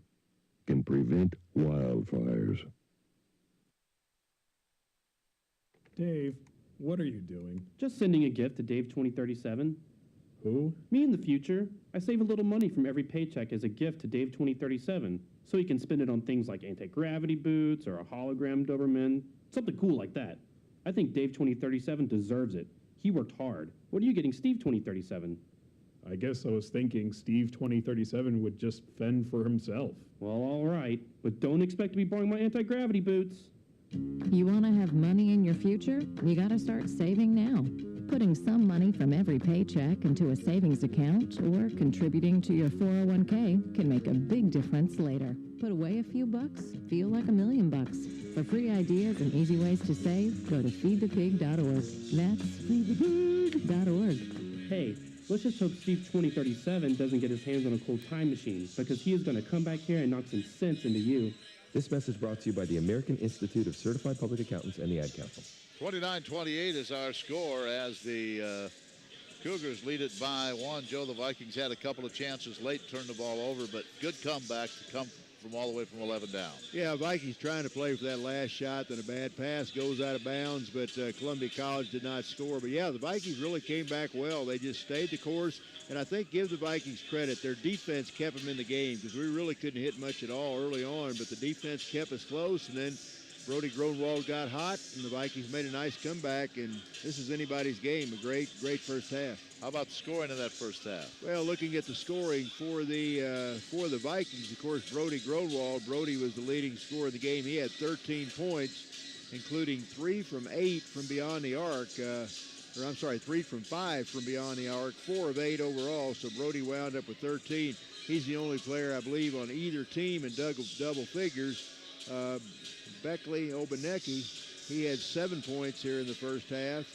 can prevent wildfires. Dave, what are you doing? Just sending a gift to Dave 2037. Who? Me in the future. I save a little money from every paycheck as a gift to Dave 2037, so he can spend it on things like anti-gravity boots or a hologram Doberman, something cool like that. I think Dave 2037 deserves it. He worked hard. What are you getting Steve 2037? I guess I was thinking Steve 2037 would just fend for himself. Well, all right, but don't expect to be borrowing my anti-gravity boots. You want to have money in your future? You got to start saving now. Putting some money from every paycheck into a savings account or contributing to your 401k can make a big difference later. Put away a few bucks, feel like $1 million. For free ideas and easy ways to save, go to feedthepig.org. That's feedthepig.org. Hey, let's just hope Steve 2037 doesn't get his hands on a cool time machine, because he is going to come back here and knock some sense into you. This message brought to you by the American Institute of Certified Public Accountants and the Ad Council. 29-28 is our score as the Cougars lead it by 1. Joe, the Vikings had a couple of chances late, turned the ball over, but good comeback to come from all the way from 11 down. Yeah, Vikings trying to play for that last shot, then a bad pass goes out of bounds, but Columbia College did not score. But yeah, the Vikings really came back well. They just stayed the course, and I think give the Vikings credit. Their defense kept them in the game because we really couldn't hit much at all early on, but the defense kept us close, and then Brody Gronwald got hot, and the Vikings made a nice comeback, and this is anybody's game. A great first half. How about the scoring in that first half? Well, looking at the scoring for the Vikings, of course, Brody Gronwald. Brody was the leading scorer of the game. He had 13 points, including 3 from 8 from beyond the arc. 3 from 5 from beyond the arc, 4 of 8 overall. So Brody wound up with 13. He's the only player, I believe, on either team in double figures. Beckley Obanecki, he had 7 points here in the first half.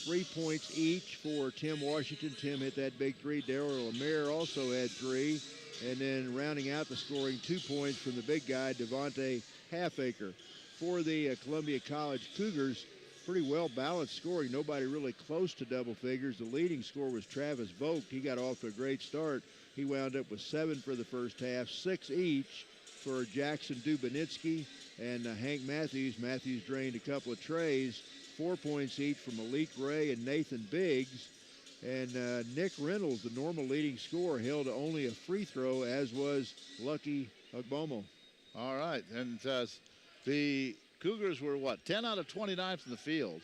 3 points each for Tim Washington. Tim hit that big 3. Daryl Lemire also had 3. And then rounding out the scoring, 2 points from the big guy, Devontae Halfacre. For the Columbia College Cougars, pretty well-balanced scoring. Nobody really close to double figures. The leading scorer was Travis Vogt. He got off to a great start. He wound up with 7 for the first half, 6 each for Jackson Dubanitsky and Hank Matthews. Matthews drained a couple of trays. 4 points each from Malik Ray and Nathan Biggs. And Nick Reynolds, the normal leading scorer, held only a free throw, as was Lucky Ogbomo. All right, and the Cougars were, 10 out of 29 from the field,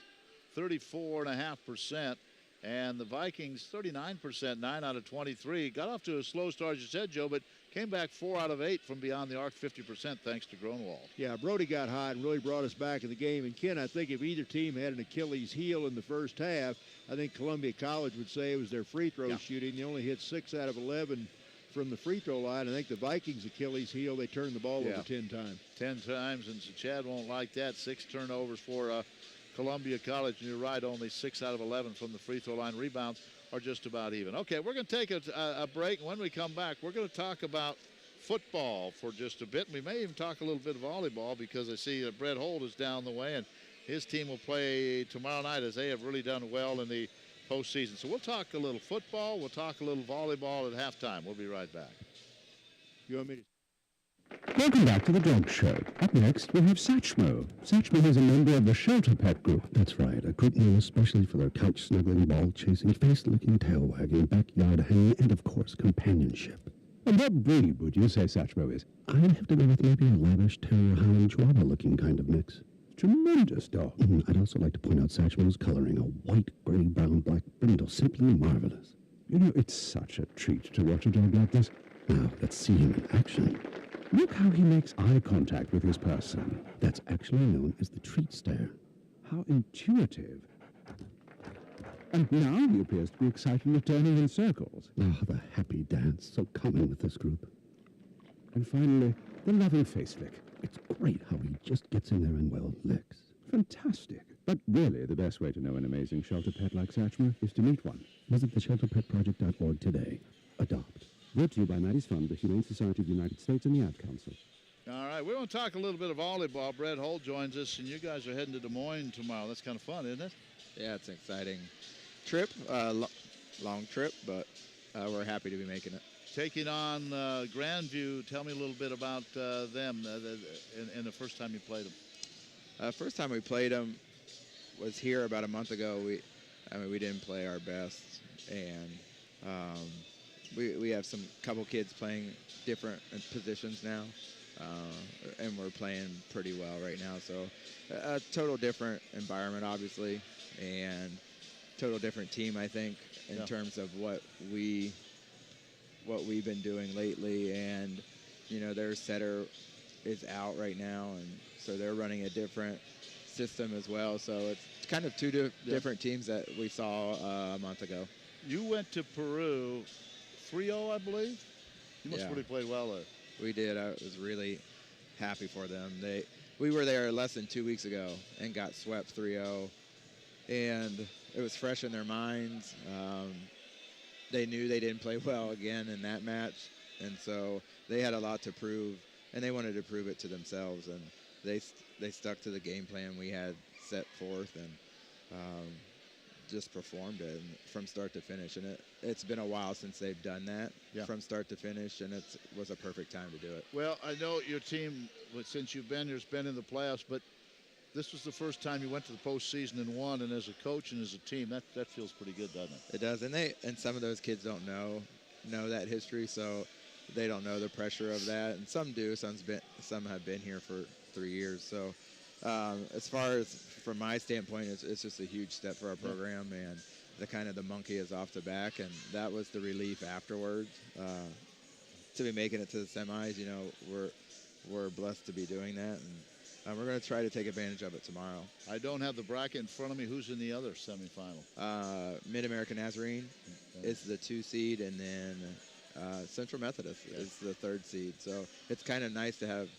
34.5%. And the Vikings, 39%, 9 out of 23. Got off to a slow start, as you said, Joe, but came back 4 out of 8 from beyond the arc, 50% thanks to Gronwald. Yeah, Brody got hot and really brought us back in the game. And, Ken, I think if either team had an Achilles heel in the first half, I think Columbia College would say it was their free throw shooting. They only hit 6 out of 11 from the free throw line. I think the Vikings' Achilles heel, they turned the ball over 10 times. 10 times, and so Chad won't like that. 6 turnovers for Columbia College, and you're right, only 6 out of 11 from the free throw line. Rebounds are just about even. Okay, we're going to take a break, and when we come back, we're going to talk about football for just a bit. And we may even talk a little bit of volleyball, because I see that Brett Holt is down the way, and his team will play tomorrow night, as they have really done well in the postseason. So we'll talk a little football, we'll talk a little volleyball at halftime. We'll be right back. You want me to? Welcome back to the Dog Show. Up next, we have Satchmo. Satchmo is a member of the Shelter Pet Group. That's right, a group known especially for their couch-snuggling, ball-chasing, face-licking, tail-wagging, backyard hanging, and, of course, companionship. And what breed would you say Satchmo is? I'd have to go with maybe a lavish terrier Highland Chihuahua-looking kind of mix. Tremendous dog. I'd also like to point out Satchmo's coloring, a white, gray, brown, black brindle, simply marvelous. You know, it's such a treat to watch a dog like this. Now, let's see him in action. Look how he makes eye contact with his person. That's actually known as the treat stare. How intuitive. And now he appears to be excited and turning in circles. Ah, the happy dance, so common with this group. And finally, the loving face lick. It's great how he just gets in there and, well, licks. Fantastic. But really, the best way to know an amazing shelter pet like Satchmo is to meet one. Visit theshelterpetproject.org today. Adopt. Brought to you by Maddie's Fund, the Humane Society of the United States, and the Ad Council. All right, we want to talk a little bit of volleyball. Brett Holt joins us, and you guys are heading to Des Moines tomorrow. That's kind of fun, isn't it? Yeah, it's an exciting trip, long trip, but we're happy to be making it. Taking on Grandview, tell me a little bit about them and the first time you played them. First time we played them was here about a month ago. We didn't play our best, and we have some couple kids playing different positions now, and we're playing pretty well right now. So a total different environment, obviously, and total different team, I think, in terms of what we've been doing lately. And their setter is out right now, and so they're running a different system as well. So it's kind of two different teams that we saw a month ago. You went to Peru 3-0, I believe. You must have really played well there. We did. I was really happy for them. We were there less than 2 weeks ago and got swept 3-0, and it was fresh in their minds. They knew they didn't play well again in that match, and so they had a lot to prove, and they wanted to prove it to themselves, and they stuck to the game plan we had set forth, and just performed it from start to finish. And it's been a while since they've done that from start to finish, and it was a perfect time to do it. Well, I know your team, since you've been here, has been in the playoffs, but this was the first time you went to the postseason and won, and as a coach and as a team, that feels pretty good, doesn't it? It does, and some of those kids don't know that history, so they don't know the pressure of that, and some do. Some have been here for 3 years. So as far as from my standpoint, it's just a huge step for our program, and the monkey is off the back, and that was the relief afterwards. To be making it to the semis, we're blessed to be doing that, and we're going to try to take advantage of it tomorrow. I don't have the bracket in front of me. Who's in the other semifinal? Mid-American Nazarene is the 2 seed, and then Central Methodist is the 3rd seed. So it's kind of nice to have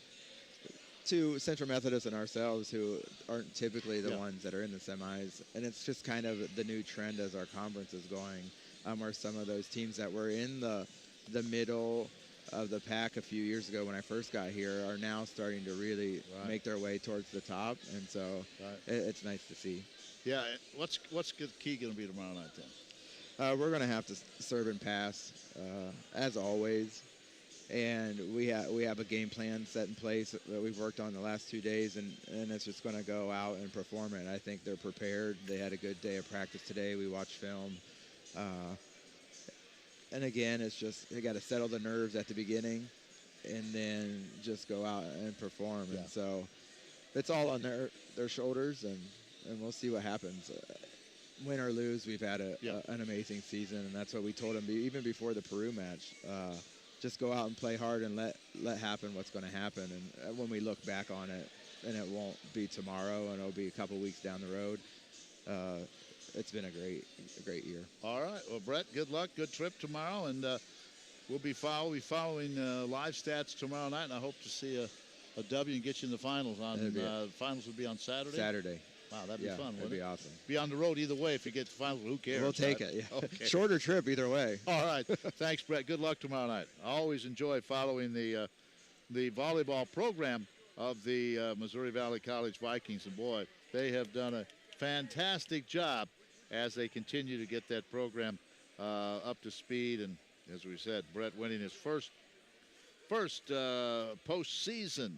two Central Methodists and ourselves who aren't typically the ones that are in the semis. And it's just kind of the new trend as our conference is going, where some of those teams that were in the middle of the pack a few years ago when I first got here are now starting to really make their way towards the top, and so it's nice to see. Yeah, what's the key going to be tomorrow night then? We're going to have to serve and pass as always, and we have a game plan set in place that we've worked on the last 2 days, and it's just going to go out and perform it. I think they're prepared. They had a good day of practice today. We watched film. And again, it's just they got to settle the nerves at the beginning, and then just go out and perform. Yeah. And so it's all on their shoulders, and we'll see what happens. Win or lose, we've had an amazing season, and that's what we told them even before the Peru match. Just go out and play hard and let happen what's going to happen. And when we look back on it, and it won't be tomorrow, and it'll be a couple weeks down the road. It's been a great year. All right. Well, Brett, good luck. Good trip tomorrow. And we'll be following live stats tomorrow night. And I hope to see a W and get you in the finals. Finals will be on Saturday? Saturday. Wow, that'd be fun, wouldn't it? That'd be awesome. Be on the road either way. If you get to the finals, who cares? We'll take it. Yeah. Okay. Shorter trip either way. All right. Thanks, Brett. Good luck tomorrow night. I always enjoy following the volleyball program of the Missouri Valley College Vikings. And, boy, they have done a fantastic job as they continue to get that program up to speed. And as we said, Brett winning his first postseason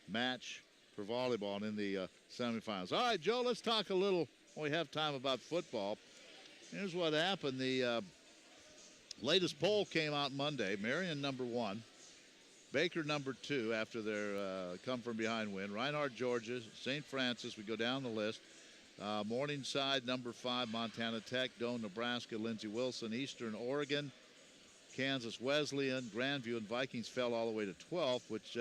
match for volleyball in the semifinals. All right, Joe, let's talk a little, when we have time, about football. Here's what happened. The latest poll came out Monday. Marion number 1, Baker number 2 after their come-from-behind win. Reinhardt, Georgia, St. Francis, we go down the list. Morningside, number 5, Montana Tech, Doane, Nebraska, Lindsey Wilson, Eastern Oregon, Kansas Wesleyan, Grandview, and Vikings fell all the way to 12th, which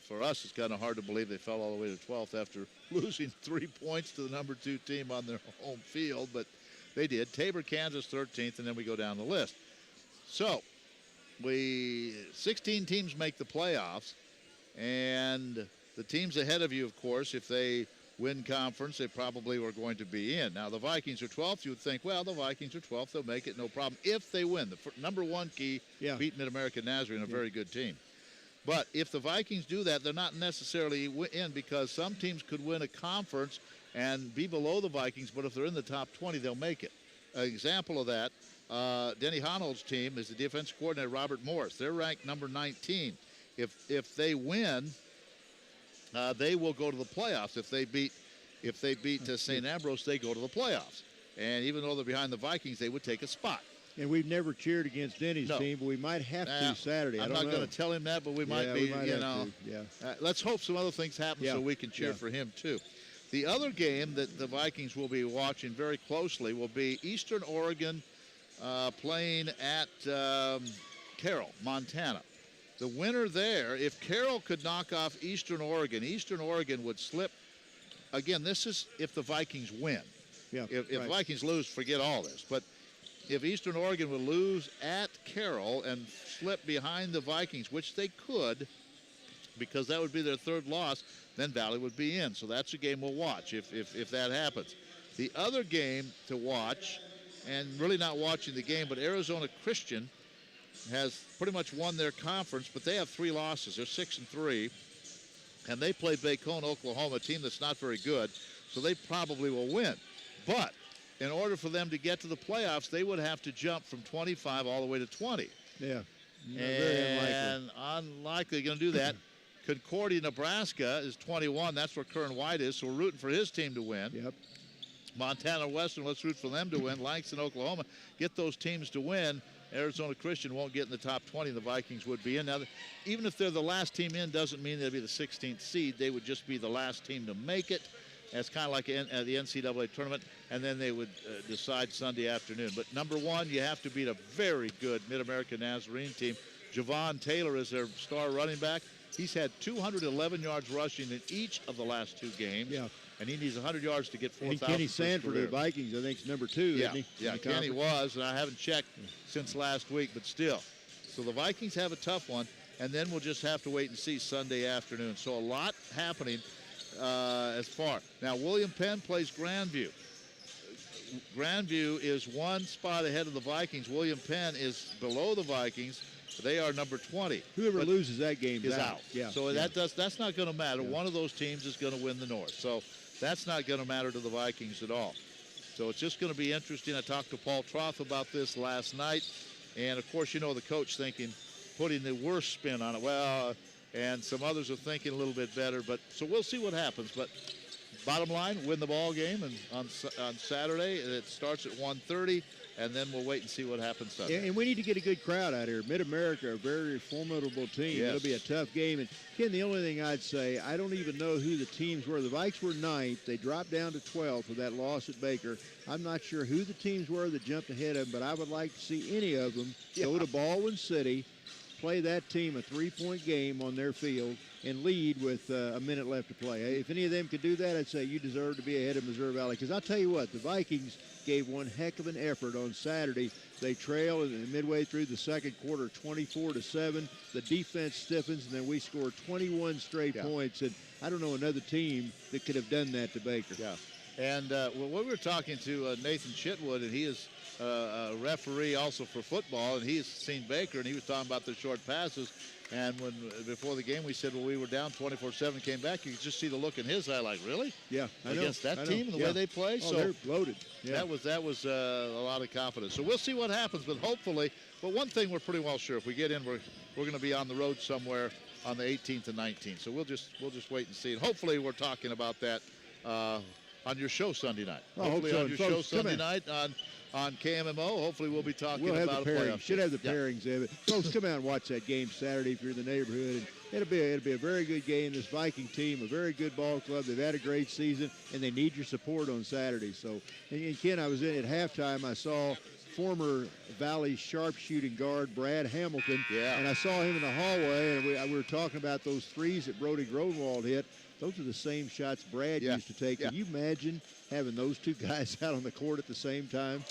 for us is kind of hard to believe they fell all the way to 12th after losing 3 points to the number 2 team on their home field, but they did. Tabor, Kansas, 13th, and then we go down the list. So 16 teams make the playoffs, and the teams ahead of you, of course, if they win conference, they probably were going to be in. Now, the Vikings are 12th. You would think, well, the Vikings are 12th. They'll make it, no problem, if they win. The number one key, beat Mid-American Nazarene, a very good team. But if the Vikings do that, they're not necessarily in, because some teams could win a conference and be below the Vikings, but if they're in the top 20, they'll make it. An example of that, Denny Honold's team is the defense coordinator, Robert Morris. They're ranked number 19. If they win, they will go to the playoffs. If they beat St. Ambrose, they go to the playoffs. And even though they're behind the Vikings, they would take a spot. And we've never cheered against Denny's team, but we might have to Saturday. I'm not going to tell him that, but we might be, let's hope some other things happen so we can cheer for him too. The other game that the Vikings will be watching very closely will be Eastern Oregon playing at Carroll, Montana. The winner there, if Carroll could knock off Eastern Oregon would slip. Again, this is if the Vikings win. If the Vikings lose, forget all this. But if Eastern Oregon would lose at Carroll and slip behind the Vikings, which they could, because that would be their third loss, then Valley would be in. So that's a game we'll watch if that happens. The other game to watch, and really not watching the game, but Arizona Christian has pretty much won their conference, but they have 3 losses. They're 6-3, and they play Bacone, Oklahoma, a team that's not very good, so they probably will win. But in order for them to get to the playoffs, they would have to jump from 25 all the way to 20. Yeah, very unlikely going to do that. Concordia, Nebraska is 21. That's where Kern White is, so we're rooting for his team to win. Montana Western, let's root for them to win. Langston, Oklahoma, get those teams to win. Arizona Christian won't get in the top 20. The Vikings would be in. Now, even if they're the last team in, doesn't mean they'll be the 16th seed. They would just be the last team to make it. That's kind of like the NCAA tournament, and then they would decide Sunday afternoon. But number one, you have to beat a very good Mid-American Nazarene team. Javon Taylor is their star running back. He's had 211 yards rushing in each of the last 2 games. And he needs 100 yards to get 4,000. Kenny Sanford of the Vikings, I think, is number 2, isn't he? Yeah, Kenny was, and I haven't checked since last week, but still. So the Vikings have a tough one, and then we'll just have to wait and see Sunday afternoon. So a lot happening as far. Now, William Penn plays Grandview. Grandview is 1 spot ahead of the Vikings. William Penn is below the Vikings. They are number 20. Whoever loses that game is out. So that's not going to matter. Yeah. One of those teams is going to win the North. So that's not going to matter to the Vikings at all. So it's just going to be interesting. I talked to Paul Troth about this last night. And, of course, the coach putting the worst spin on it. Well, and some others are thinking a little bit better. But so we'll see what happens. But bottom line, win the ball game. And on Saturday, it starts at 1:30. And then we'll wait and see what happens Sunday. And we need to get a good crowd out here. Mid-America, a very formidable team. Yes. It'll be a tough game. And, Ken, the only thing I'd say, I don't even know who the teams were. The Vikes were 9th. They dropped down to 12th with that loss at Baker. I'm not sure who the teams were that jumped ahead of them, but I would like to see any of them go to Baldwin City, play that team a 3-point game on their field, and lead with a minute left to play. If any of them could do that, I'd say you deserve to be ahead of Missouri Valley. Because I'll tell you what, the Vikings gave one heck of an effort on Saturday. They trail midway through the second quarter, 24-7. The defense stiffens, and then we scored 21 straight points. And I don't know another team that could have done that to Baker. Yeah. And we were talking to Nathan Chitwood, and he is a referee also for football, and he's seen Baker, and he was talking about the short passes. And before the game, we said, well, we were down 24-7, came back. You could just see the look in his eye, like, really? Yeah, I know. Against that team and the way they play? Oh, they're loaded. Yeah. That was a lot of confidence. So we'll see what happens, but hopefully, but one thing we're pretty well sure, if we get in, we're going to be on the road somewhere on the 18th and 19th. So we'll just wait and see. And hopefully we're talking about that on your show Sunday night. Hopefully on your show Sunday night on KMMO. Hopefully we'll be talking about a playoff. Should have the pairings of it. Folks, come out and watch that game Saturday if you're in the neighborhood. And it'll be a very good game. This Viking team, a very good ball club. They've had a great season, and they need your support on Saturday. So, and Ken, I was in at halftime. I saw former Valley sharpshooting guard Brad Hamilton, and I saw him in the hallway, and we were talking about those threes that Brody Gronwald hit. Those are the same shots Brad used to take. Can you imagine having those two guys out on the court at the same time?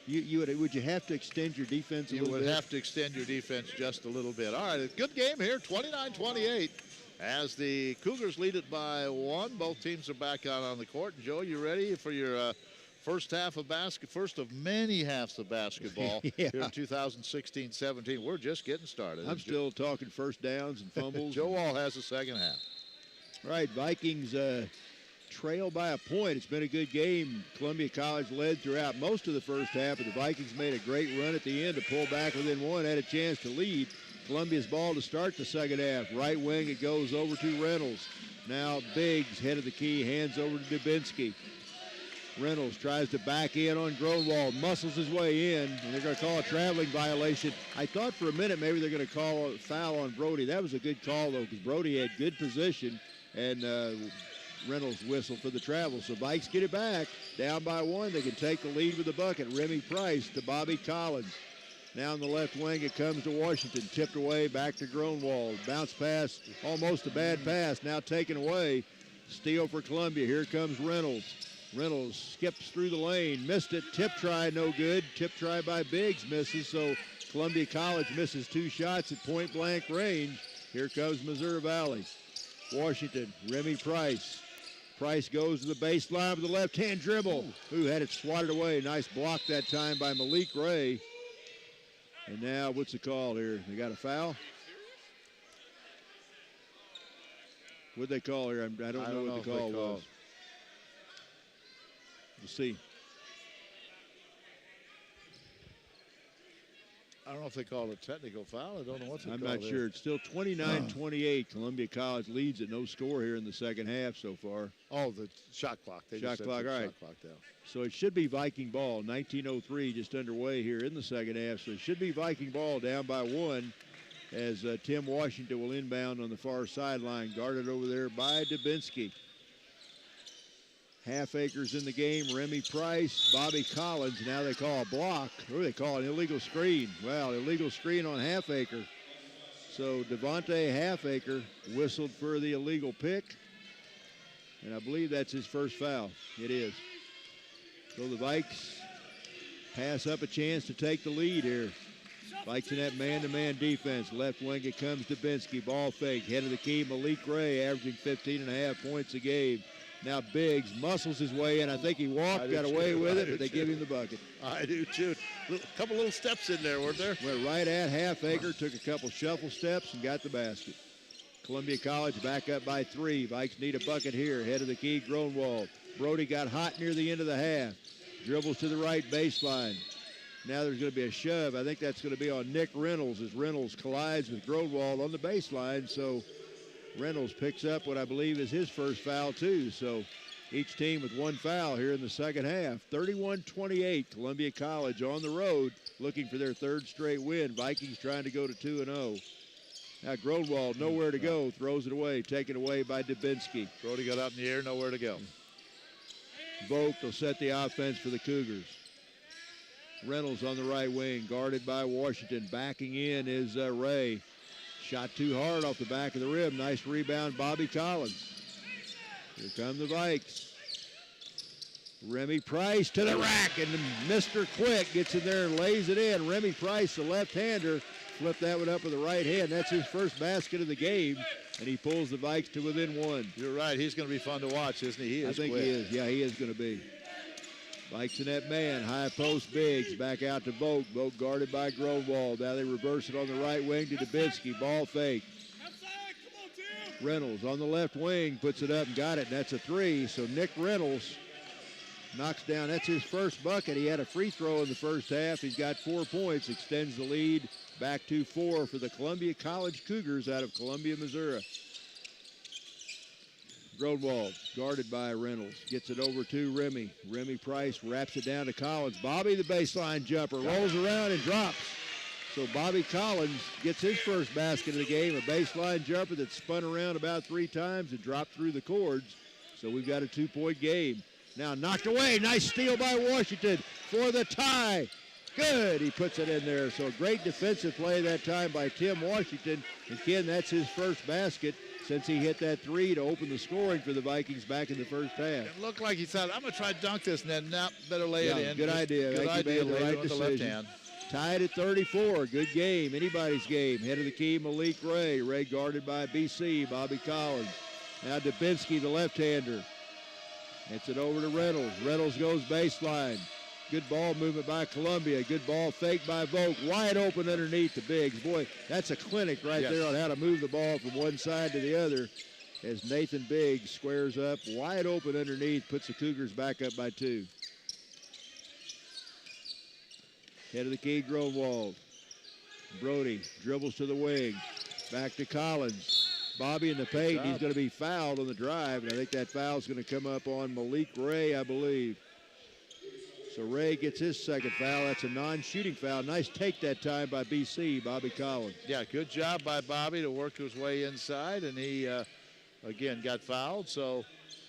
Would you have to extend your defense a little bit? You would have to extend your defense just a little bit. All right, a good game here, 29-28. as the Cougars lead it by 1. Both teams are back out on the court. Joe, you ready for your first half of first of many halves of basketball Yeah. here in 2016-17? We're just getting started. I'm still talking first downs and fumbles. Joe Wall has the second half. All right, Vikings trail by a point. It's been a good game. Columbia College led throughout most of the first half, but the Vikings made a great run at the end to pull back within 1, had a chance to lead. Columbia's ball to start the second half. Right wing, it goes over to Reynolds. Now Biggs, head of the key, hands over to Dubinsky. Reynolds tries to back in on Gronwald, muscles his way in, and they're going to call a traveling violation. I thought for a minute maybe they're going to call a foul on Brody. That was a good call, though, because Brody had good position, and Reynolds whistled for the travel. So Vikes get it back. Down by 1. They can take the lead with the bucket. Remy Price to Bobby Collins. Now in the left wing, it comes to Washington. Tipped away, back to Gronwald. Bounce pass, almost a bad pass. Now taken away. Steal for Columbia. Here comes Reynolds. Reynolds skips through the lane. Missed it. Tip try, no good. Tip try by Biggs misses. So Columbia College misses 2 shots at point-blank range. Here comes Missouri Valley. Washington, Remy Price. Price goes to the baseline with the left-hand dribble. Who had it swatted away. Nice block that time by Malik Ray. And now, what's the call here? They got a foul? What'd they call here? I don't know what the call was. We'll see. I don't know if they call it a technical foul. I don't know what they call it. I'm not sure. It's still 29-28. Columbia College leads at no score here in the second half so far. Oh, the shot clock. They Shot just clock, all right. Shot clock down. So it should be Viking ball. 19:03 just underway here in the second half. So it should be Viking ball down by 1 as Tim Washington will inbound on the far sideline. Guarded over there by Dubinsky. Half acres in the game. Remy Price, Bobby Collins. Now they call a block. Or they call an illegal screen. Well, illegal screen on Half Acre. So Devontae Half Acre whistled for the illegal pick. And I believe that's his first foul. It is. So the Vikes pass up a chance to take the lead here. Vikes in that man-to-man defense. Left wing it comes to Dubinsky. Ball fake. Head of the key, Malik Ray, averaging 15.5 points a game. Now Biggs muscles his way in. I think he walked, got away with it, but they give him the bucket. I do too. A couple little steps in there, weren't there? Went right at Half Acre, took a couple shuffle steps, and got the basket. Columbia College back up by 3. Vikes need a bucket here. Head of the key, Gronwald. Brody got hot near the end of the half. Dribbles to the right baseline. Now there's going to be a shove. I think that's going to be on Nick Reynolds as Reynolds collides with Gronwald on the baseline. So Reynolds picks up what I believe is his first foul too. So each team with 1 foul here in the second half. 31-28, Columbia College on the road looking for their 3rd straight win. Vikings trying to go to 2-0. Now Gronwald nowhere to go, throws it away, taken away by Dubinsky. Brody got up in the air, nowhere to go. Vogt will set the offense for the Cougars. Reynolds on the right wing, guarded by Washington. Backing in is Ray. Shot too hard off the back of the rim. Nice rebound, Bobby Collins. Here come the Vikes. Remy Price to the rack, and Mr. Quick gets in there and lays it in. Remy Price, the left-hander, flipped that one up with the right hand. That's his first basket of the game, and he pulls the Vikes to within 1. You're right. He's going to be fun to watch, isn't he? I think he is. Yeah, he is going to be. Vikes in that man. High post Biggs. Back out to Vogt. Vogt guarded by Gronwald. Now they reverse it on the right wing to Dubinsky. Ball fake. Reynolds on the left wing. Puts it up and got it. And that's a 3. So Nick Reynolds knocks down. That's his first bucket. He had a free throw in the first half. He's got 4 points. Extends the lead back to 4 for the Columbia College Cougars out of Columbia, Missouri. Gronwald, guarded by Reynolds, gets it over to Remy. Remy Price wraps it down to Collins. Bobby, the baseline jumper, rolls around and drops. So Bobby Collins gets his first basket of the game, a baseline jumper that spun around about 3 times and dropped through the cords. So we've got a 2-point game. Now knocked away, nice steal by Washington for the tie. Good, he puts it in there. So a great defensive play that time by Tim Washington. And Ken, that's his first basket since he hit that 3 to open the scoring for the Vikings back in the first half. It looked like he thought, I'm going to try to dunk this, and then better lay it in. Good idea. Good idea, the lay right it with the left hand. Tied at 34. Good game. Anybody's game. Head of the key, Malik Ray. Ray guarded by BC, Bobby Collins. Now Dubinsky, the left-hander. Hits it over to Reynolds. Reynolds goes baseline. Good ball movement by Columbia. Good ball fake by Volk. Wide open underneath the Biggs. Boy, that's a clinic right there on how to move the ball from one side to the other as Nathan Biggs squares up. Wide open underneath, puts the Cougars back up by 2. Head of the key, Grunwald. Brody dribbles to the wing. Back to Collins. Bobby in the paint. He's going to be fouled on the drive, and I think that foul's going to come up on Malik Ray, I believe. So Ray gets his second foul. That's a non-shooting foul. Nice take that time by BC, Bobby Collins. Yeah, good job by Bobby to work his way inside, and he, again, got fouled. So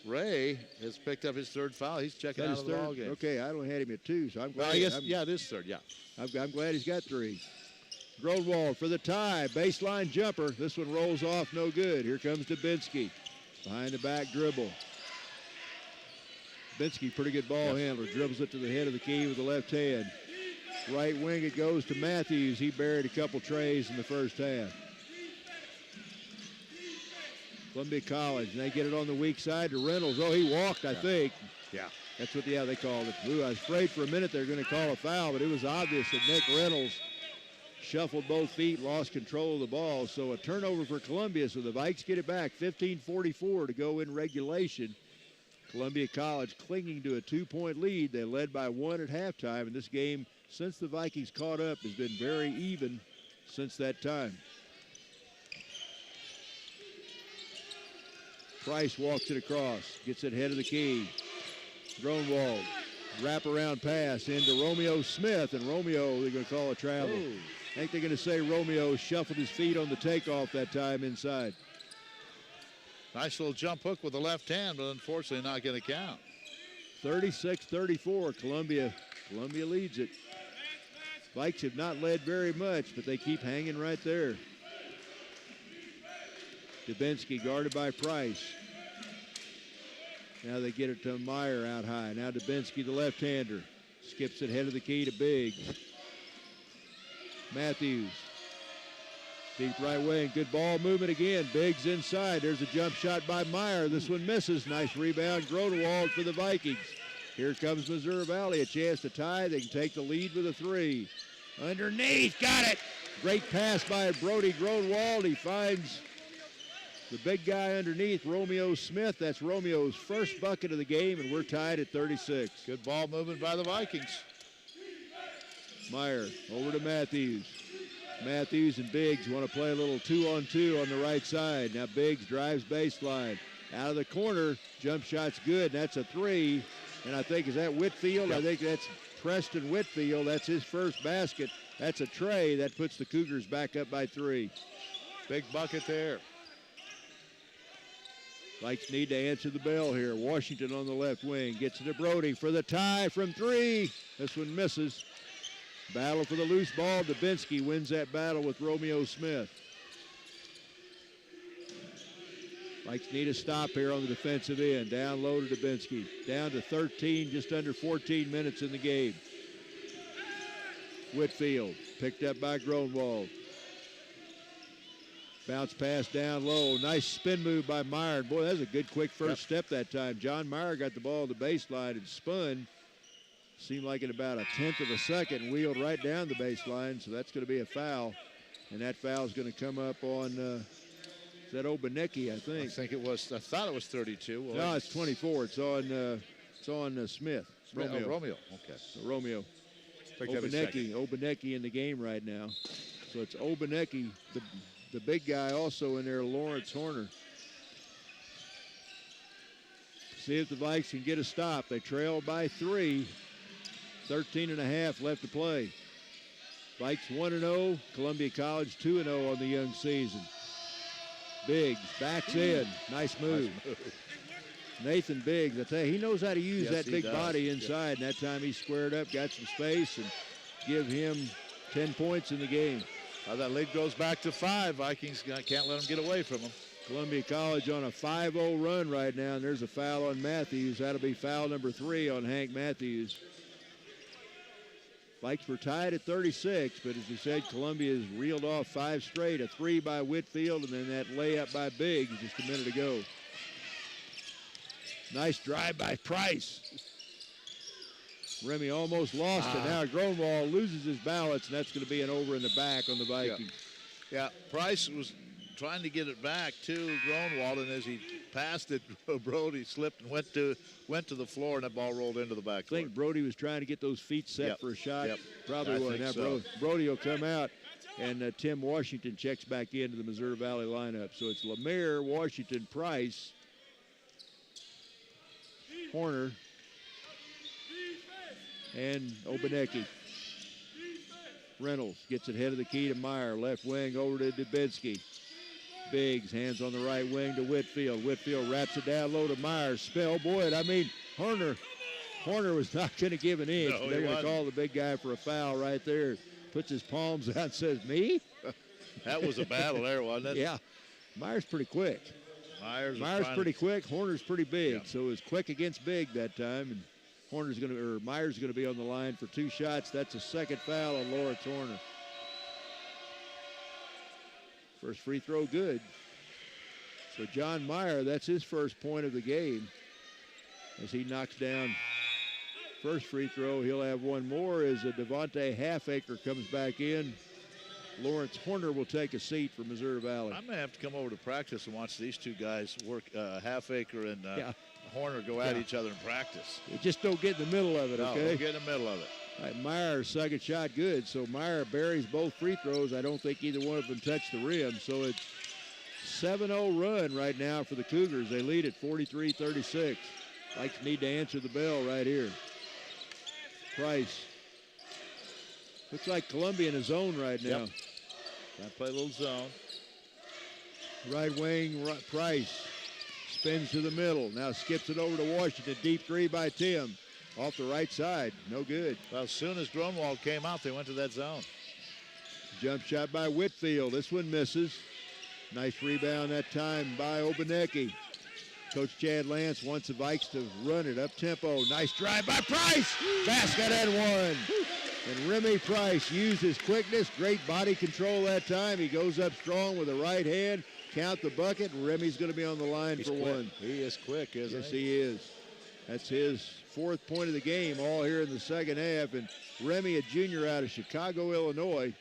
Ray has picked up his third foul. He's checking out of the ball game. Okay, I don't had him at 2, so I'm glad. Well, I guess, yeah, this third, yeah. I'm glad he's got 3. Grunwald for the tie. Baseline jumper. This one rolls off, no good. Here comes Dubinsky. Behind the back dribble. Dubinsky, pretty good ball handler. Dribbles it to the head of the key with the left hand. Right wing, it goes to Matthews. He buried a couple trays in the first half. Columbia College, and they get it on the weak side to Reynolds. Oh, he walked, I think. Yeah. That's what, they called it. Ooh, I was afraid for a minute they were going to call a foul, but it was obvious that Nick Reynolds shuffled both feet, lost control of the ball. So a turnover for Columbia, so the Vikes get it back. 15:44 to go in regulation. Columbia College clinging to a 2-point lead. They led by 1 at halftime, and this game, since the Vikings caught up, has been very even since that time. Price walks it across, gets it head of the key. Grunwald, wraparound pass into Romeo Smith, and Romeo, they're going to call a travel. Oh. I think they're going to say Romeo shuffled his feet on the takeoff that time inside. Nice little jump hook with the left hand, but unfortunately not going to count. 36-34, Columbia leads it. Vikes have not led very much, but they keep hanging right there. Dubinsky guarded by Price. Now they get it to Meyer out high. Now Dubinsky, the left-hander, skips it head of the key to Biggs. Matthews, deep right wing, good ball movement again. Biggs inside. There's a jump shot by Meyer. This one misses. Nice rebound, Grunwald for the Vikings. Here comes Missouri Valley, a chance to tie. They can take the lead with a 3. Underneath, got it. Great pass by Brody Grunwald. He finds the big guy underneath, Romeo Smith. That's Romeo's first bucket of the game, and we're tied at 36. Good ball movement by the Vikings. Meyer over to Matthews. Matthews and Biggs want to play a little 2-on-2 on the right side. Now Biggs drives baseline. Out of the corner, jump shot's good. That's a 3. And I think, is that Whitfield? Yep. I think that's Preston Whitfield. That's his first basket. That's a tray. That puts the Cougars back up by 3. Big bucket there. Vikes need to answer the bell here. Washington on the left wing. Gets it to Brody for the tie from 3. This one misses. Battle for the loose ball. Dubinsky wins that battle with Romeo Smith. Vikes need a stop here on the defensive end. Down low to Dubinsky. Down to 13, just under 14 minutes in the game. Whitfield picked up by Grunwald. Bounce pass down low. Nice spin move by Meyer. Boy, that was a good quick first step that time. John Meyer got the ball to the baseline and spun. Seemed like in about a 1/10 of a second, wheeled right down the baseline, so that's going to be a foul. And that foul is going to come up on, is that Obanecki, I think? I think it was, I thought it was 32. Well, no, it's 24. It's on Smith. Romeo. Oh, Romeo, okay. So Romeo. Obanecki in the game right now. So it's Obanecki, the big guy also in there, Lawrence Horner. See if the Vikes can get a stop. They trail by 3. 13.5 left to play. Vikes 1-0. Columbia College 2-0 on the young season. Biggs backs in. Nice move. Nathan Biggs, I tell you, he knows how to use that big body inside. And that time he squared up, got some space, and give him 10 points in the game. That lead goes back to 5. Vikings can't let them get away from them. Columbia College on a 5-0 run right now, and there's a foul on Matthews. That'll be foul number 3 on Hank Matthews. Vikes were tied at 36, but as we said, Columbia has reeled off 5 straight. A 3 by Whitfield, and then that layup by Biggs just a minute ago. Nice drive by Price. Remy almost lost it. Now Gronwald loses his balance, and that's going to be an over in the back on the Vikings. Yeah, Price was trying to get it back to Gronwald, and as he passed it, Brody slipped and went to the floor, and that ball rolled into the back. I think Brody was trying to get those feet set for a shot. Yep. Probably I was. think Now so. Brody will come out, and Tim Washington checks back into the Missouri Valley lineup. So it's Lemire, Washington, Price, Horner, and Obanecki. Reynolds gets it head of the key to Meyer. Left wing over to Dubinsky. Biggs, hands on the right wing to Whitfield. Whitfield wraps it down low to Meyer. Spell, boy, I mean, Horner was not going to give an inch. No, They're going to wasn't. call the big guy for a foul right there. Puts his palms out and says, me? That was a battle there, wasn't it? Yeah. Meyer's pretty quick. Meyer's pretty quick. Horner's pretty big. So it was quick against big that time. And Meyer's going to be on the line for 2 shots. That's a second foul on Lawrence Horner. First free throw good. So John Meyer, that's his first point of the game. As he knocks down first free throw, he'll have one more as Devontae Halfacre comes back in. Lawrence Horner will take a seat for Missouri Valley. I'm going to have to come over to practice and watch these two guys work, Halfacre and Horner go at each other in practice. You just don't get in the middle of it, No, okay? don't get in the middle of it. All right, Meyer's second shot good. So Meyer buries both free throws. I don't think either one of them touched the rim. So it's 7-0 run right now for the Cougars. They lead at 43-36. Vikes need to answer the bell right here. Price. Looks like Columbia in a zone right now. Yep. Gotta play a little zone. Right wing, Price. Spins to the middle. Now skips it over to Washington. Deep 3 by Tim. Off the right side. No good. Well, as soon as Grunwald came out, they went to that zone. Jump shot by Whitfield. This one misses. Nice rebound that time by Obanecki. Coach Chad Lance wants the Vikes to run it up tempo. Nice drive by Price. Basket and one. And Remy Price used his quickness. Great body control that time. He goes up strong with the right hand. Count the bucket, and Remy's going to be on the line for quick. one. He is quick, isn't yes, he? Yes, he is. That's his 4th point of the game, all here in the second half. And Remy, a junior out of Chicago, Illinois,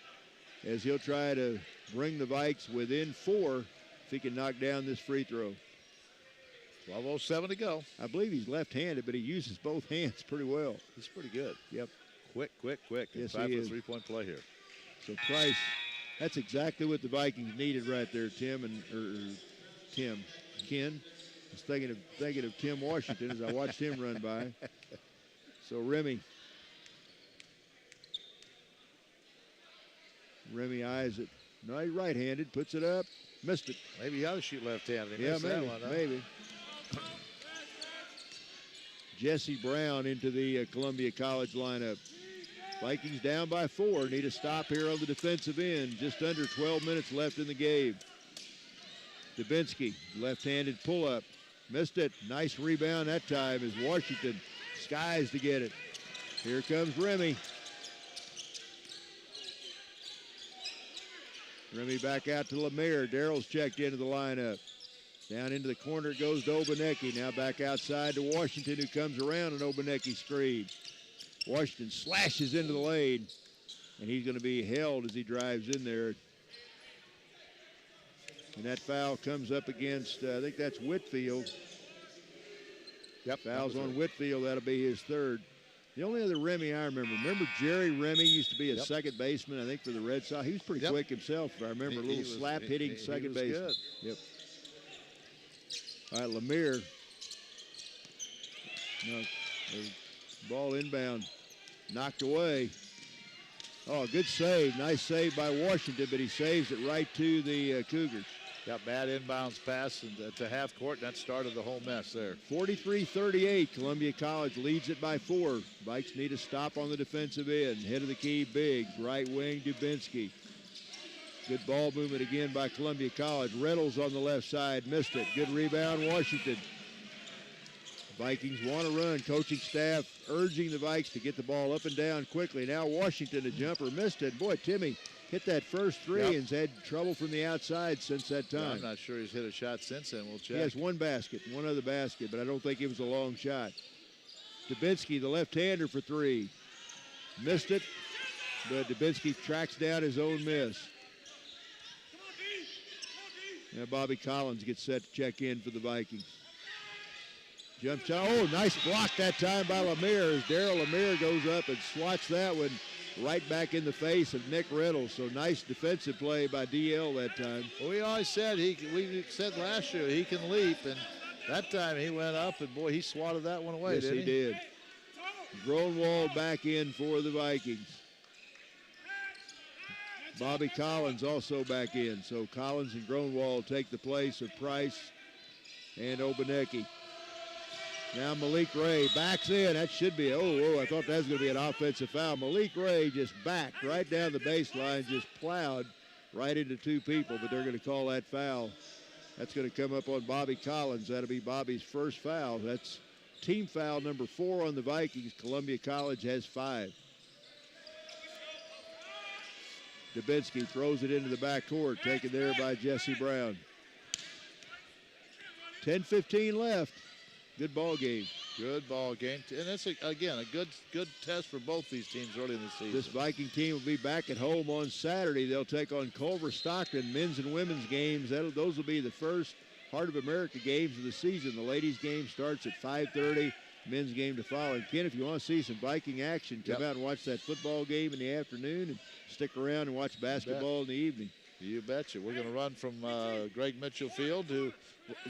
as he'll try to bring the Vikes within 4 if he can knock down this free throw. 12:07 to go. I believe he's left-handed, but he uses both hands pretty well. He's pretty good. Yep. Quick. Yes, time he for is. 3-point play here. So Price, that's exactly what the Vikings needed right there, Ken. I was thinking of Tim Washington as I watched him run by. So Remy eyes it. No, he's right-handed, puts it up, missed it. Maybe he ought to shoot left-handed. He Yeah, missed maybe, that one, huh? maybe. Jesse Brown into the Columbia College lineup. Vikings down by 4. Need a stop here on the defensive end. Just under 12 minutes left in the game. Dubinsky, left-handed pull-up. Missed it. Nice rebound that time as Washington skies to get it. Here comes Remy. Remy back out to Lemire. Darrell's checked into the lineup. Down into the corner it goes to Obanecki. Now back outside to Washington, who comes around an Obanecki screen. Washington slashes into the lane, and he's going to be held as he drives in there. And that foul comes up against, I think that's Whitfield. Yep. Fouls on Whitfield. That'll be his 3rd. The only other Remy I remember Jerry Remy used to be a second baseman, I think, for the Red Sox. He was pretty quick himself, if I remember. A little slap-hitting second baseman. Good. Yep. All right, Lemire. No, ball inbound. Knocked away. Oh, good save. Nice save by Washington, but he saves it right to the Cougars. Got bad inbounds pass to half court, and that started the whole mess there. 43-38. Columbia College leads it by 4. Vikes need a stop on the defensive end. Head of the key, Biggs. Right wing, Dubinsky. Good ball movement again by Columbia College. Reynolds on the left side, missed it. Good rebound, Washington. Vikings want to run. Coaching staff urging the Vikes to get the ball up and down quickly. Now Washington, a jumper, missed it. Boy, Timmy hit that first three and has had trouble from the outside since that time. Yeah, I'm not sure he's hit a shot since then. We'll check. He has one other basket, but I don't think it was a long shot. Dubinsky, the left-hander for three. Missed it, but Dubinsky tracks down his own miss. Now Bobby Collins gets set to check in for the Vikings. Jump shot. Oh, nice block that time by Lemire as Darryl Lemire goes up and swats that one right back in the face of Nick Reynolds. So nice defensive play by DL that time. Well, we always said we said last year he can leap, and that time he went up and boy, he swatted that one away. Yes, didn't he did. Gronwald back in for the Vikings. Bobby Collins also back in. So Collins and Gronwald take the place of Price and Obanecki. Now Malik Ray backs in. That should be, I thought that was going to be an offensive foul. Malik Ray just backed right down the baseline, just plowed right into two people, but they're going to call that foul. That's going to come up on Bobby Collins. That'll be Bobby's first foul. That's team foul number 4 on the Vikings. Columbia College has 5. Dubinsky throws it into the backcourt, taken there by Jesse Brown. 10:15 left. Good ball game. Good ball game. And that's, again, a good test for both these teams early in the season. This Viking team will be back at home on Saturday. They'll take on Culver Stockton, men's and women's games. Those will be the first Heart of America games of the season. The ladies' game starts at 5:30. Men's game to follow. And Ken, if you want to see some Viking action, come out and watch that football game in the afternoon and stick around and watch basketball in the evening. You betcha. We're going to run from Greg Mitchell Field to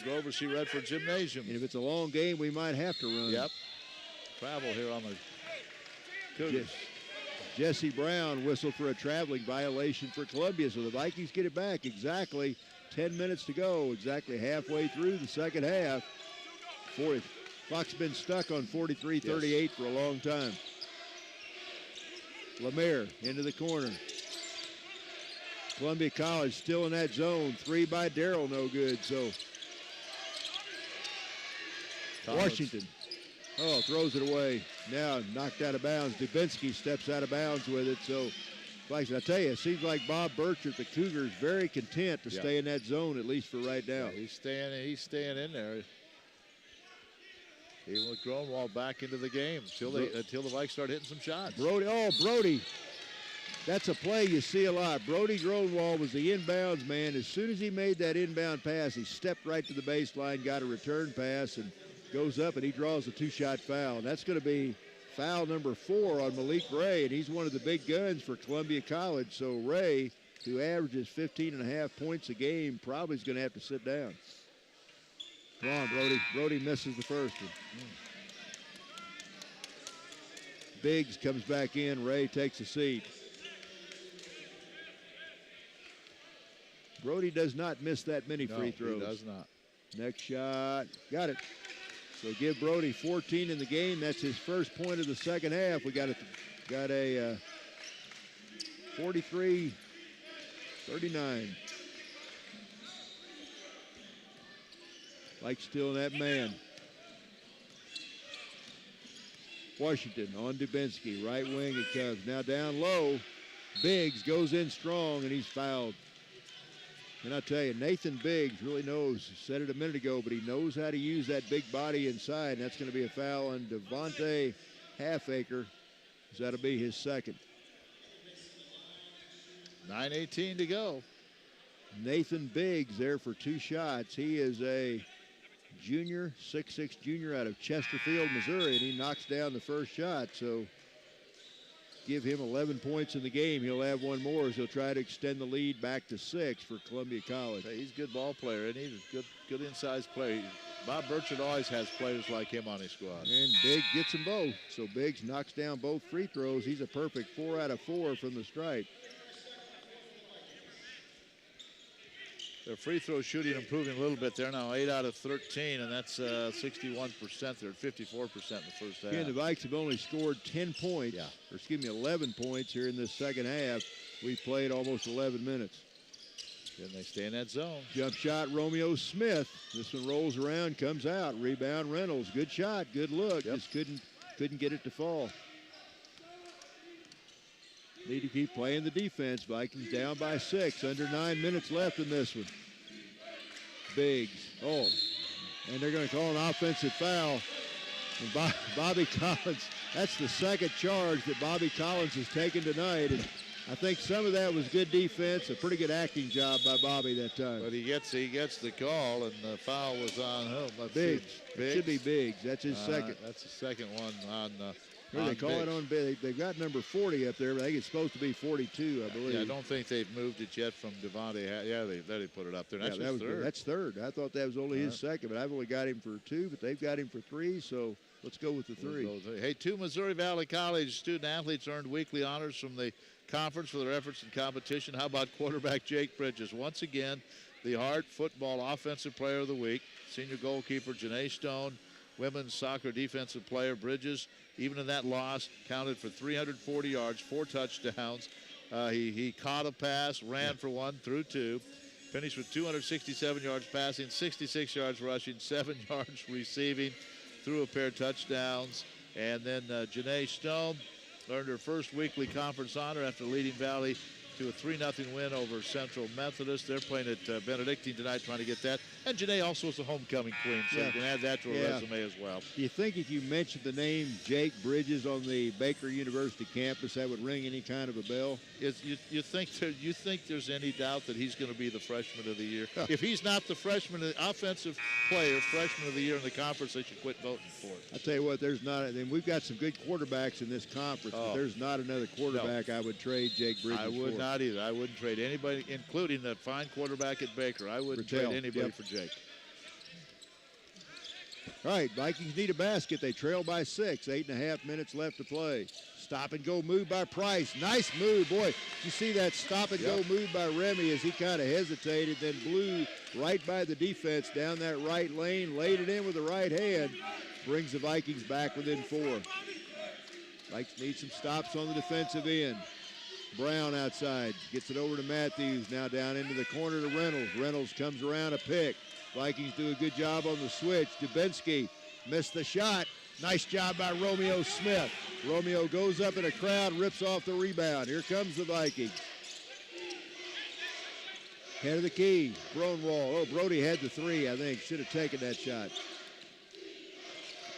Grover C. Redford Gymnasium. And if it's a long game, we might have to run. Yep. Travel here on the Cougars. Jesse Brown whistled for a traveling violation for Columbia, so the Vikings get it back. Exactly 10 minutes to go, exactly halfway through the second half. Clock's been stuck on 43-38 for a long time. Lemire into the corner. Columbia College still in that zone. 3 by Darryl, no good. So Washington, throws it away. Now knocked out of bounds. Dubinsky steps out of bounds with it. So, like I tell you, it seems like Bob Burchett, the Cougars, very content to stay in that zone, at least for right now. Yeah, he's staying in there. Even with Gronwald back into the game until the Vikes start hitting some shots. Brody. That's a play you see a lot. Brody Gronwald was the inbounds man. As soon as he made that inbound pass, he stepped right to the baseline, got a return pass, and goes up, and he draws a 2-shot foul. And that's going to be foul number 4 on Malik Ray, and he's one of the big guns for Columbia College. So Ray, who averages 15.5 points a game, probably is going to have to sit down. Come on, Brody. Brody misses the first one. Biggs comes back in. Ray takes a seat. Brody does not miss that many free throws. He does not. Next shot. Got it. So give Brody 14 in the game. That's his first point of the second half. We got a 43-39. Like still in that man. Washington on Dubinsky. Right wing it comes. Now down low. Biggs goes in strong, and he's fouled. And I tell you, Nathan Biggs really knows, said it a minute ago, but he knows how to use that big body inside, and that's going to be a foul on Devontae Halfacre. That'll be his second. 9:18 to go. Nathan Biggs there for 2 shots. He is a junior, 6'6" junior out of Chesterfield, Missouri, and he knocks down the first shot. So give him 11 points in the game. He'll have one more as he'll try to extend the lead back to 6 for Columbia College. Hey, he's a good ball player, and he's a good inside player. Bob Burchett always has players like him on his squad. And Biggs gets them both. So Biggs knocks down both free throws. He's a perfect 4 out of 4 from the stripe. Their free throw shooting improving a little bit. They're now 8 out of 13, and that's 61%. They're at 54% in the first half. Again, the Vikes have only scored 10 points, 11 points here in this second half. We've played almost 11 minutes. Then they stay in that zone. Jump shot, Romeo Smith. This one rolls around, comes out. Rebound, Reynolds. Good shot, good look. Just couldn't get it to fall. Need to keep playing the defense. Vikings down by 6. Under 9 minutes left in this one. Biggs. Oh, and they're going to call an offensive foul. And Bobby Collins, that's the second charge that Bobby Collins has taken tonight. And I think some of that was good defense, a pretty good acting job by Bobby that time. But he gets the call, and the foul was on Biggs. It should be Biggs. That's his second. That's the second one on they call Biggs. it on Biggs. They've got number 40 up there, but I think it's supposed to be 42, I believe. Yeah, I don't think they've moved it yet from Devontae. Yeah, they put it up there. That's third. That's third. I thought that was only his second, but I've only got him for 2, but they've got him for 3, so let's go with the 3. Hey, 2 Missouri Valley College student-athletes earned weekly honors from the conference for their efforts in competition. How about quarterback Jake Bridges? Once again, the Hart Football Offensive Player of the Week. Senior goalkeeper Janae Stone, women's soccer defensive player Bridges, even in that loss, counted for 340 yards, 4 touchdowns. He caught a pass, ran for 1, threw 2, finished with 267 yards passing, 66 yards rushing, 7 yards receiving, threw a pair of touchdowns. And then Janae Stone earned her first weekly conference honor after leading Valley to a 3-0 win over Central Methodist. They're playing at Benedictine tonight, trying to get that. And Janae also is a homecoming queen, so you can add that to her resume as well. Do you think if you mentioned the name Jake Bridges on the Baker University campus, that would ring any kind of a bell? You think there's any doubt that he's going to be the freshman of the year? If he's not the offensive player, freshman of the year in the conference, they should quit voting for it. I tell you what, there's not. And we've got some good quarterbacks in this conference, but there's not another quarterback I would trade Jake Bridges for. I would not either. I wouldn't trade anybody, including that fine quarterback at Baker. I wouldn't trade anybody for Jake. All right, Vikings need a basket. They trail by 6. 8.5 minutes left to play. Stop and go move by Price. Nice move, boy. You see that stop and go move by Remy as he kind of hesitated, then blew right by the defense down that right lane, laid it in with the right hand, brings the Vikings back within 4. Vikings need some stops on the defensive end. Brown outside, gets it over to Matthews, now down into the corner to Reynolds. Reynolds comes around a pick. Vikings do a good job on the switch. Dubinsky missed the shot. Nice job by Romeo Smith. Romeo goes up in a crowd, rips off the rebound. Here comes the Vikings. Head of the key, Bronwall. Oh, Brody had the 3, I think. Should have taken that shot.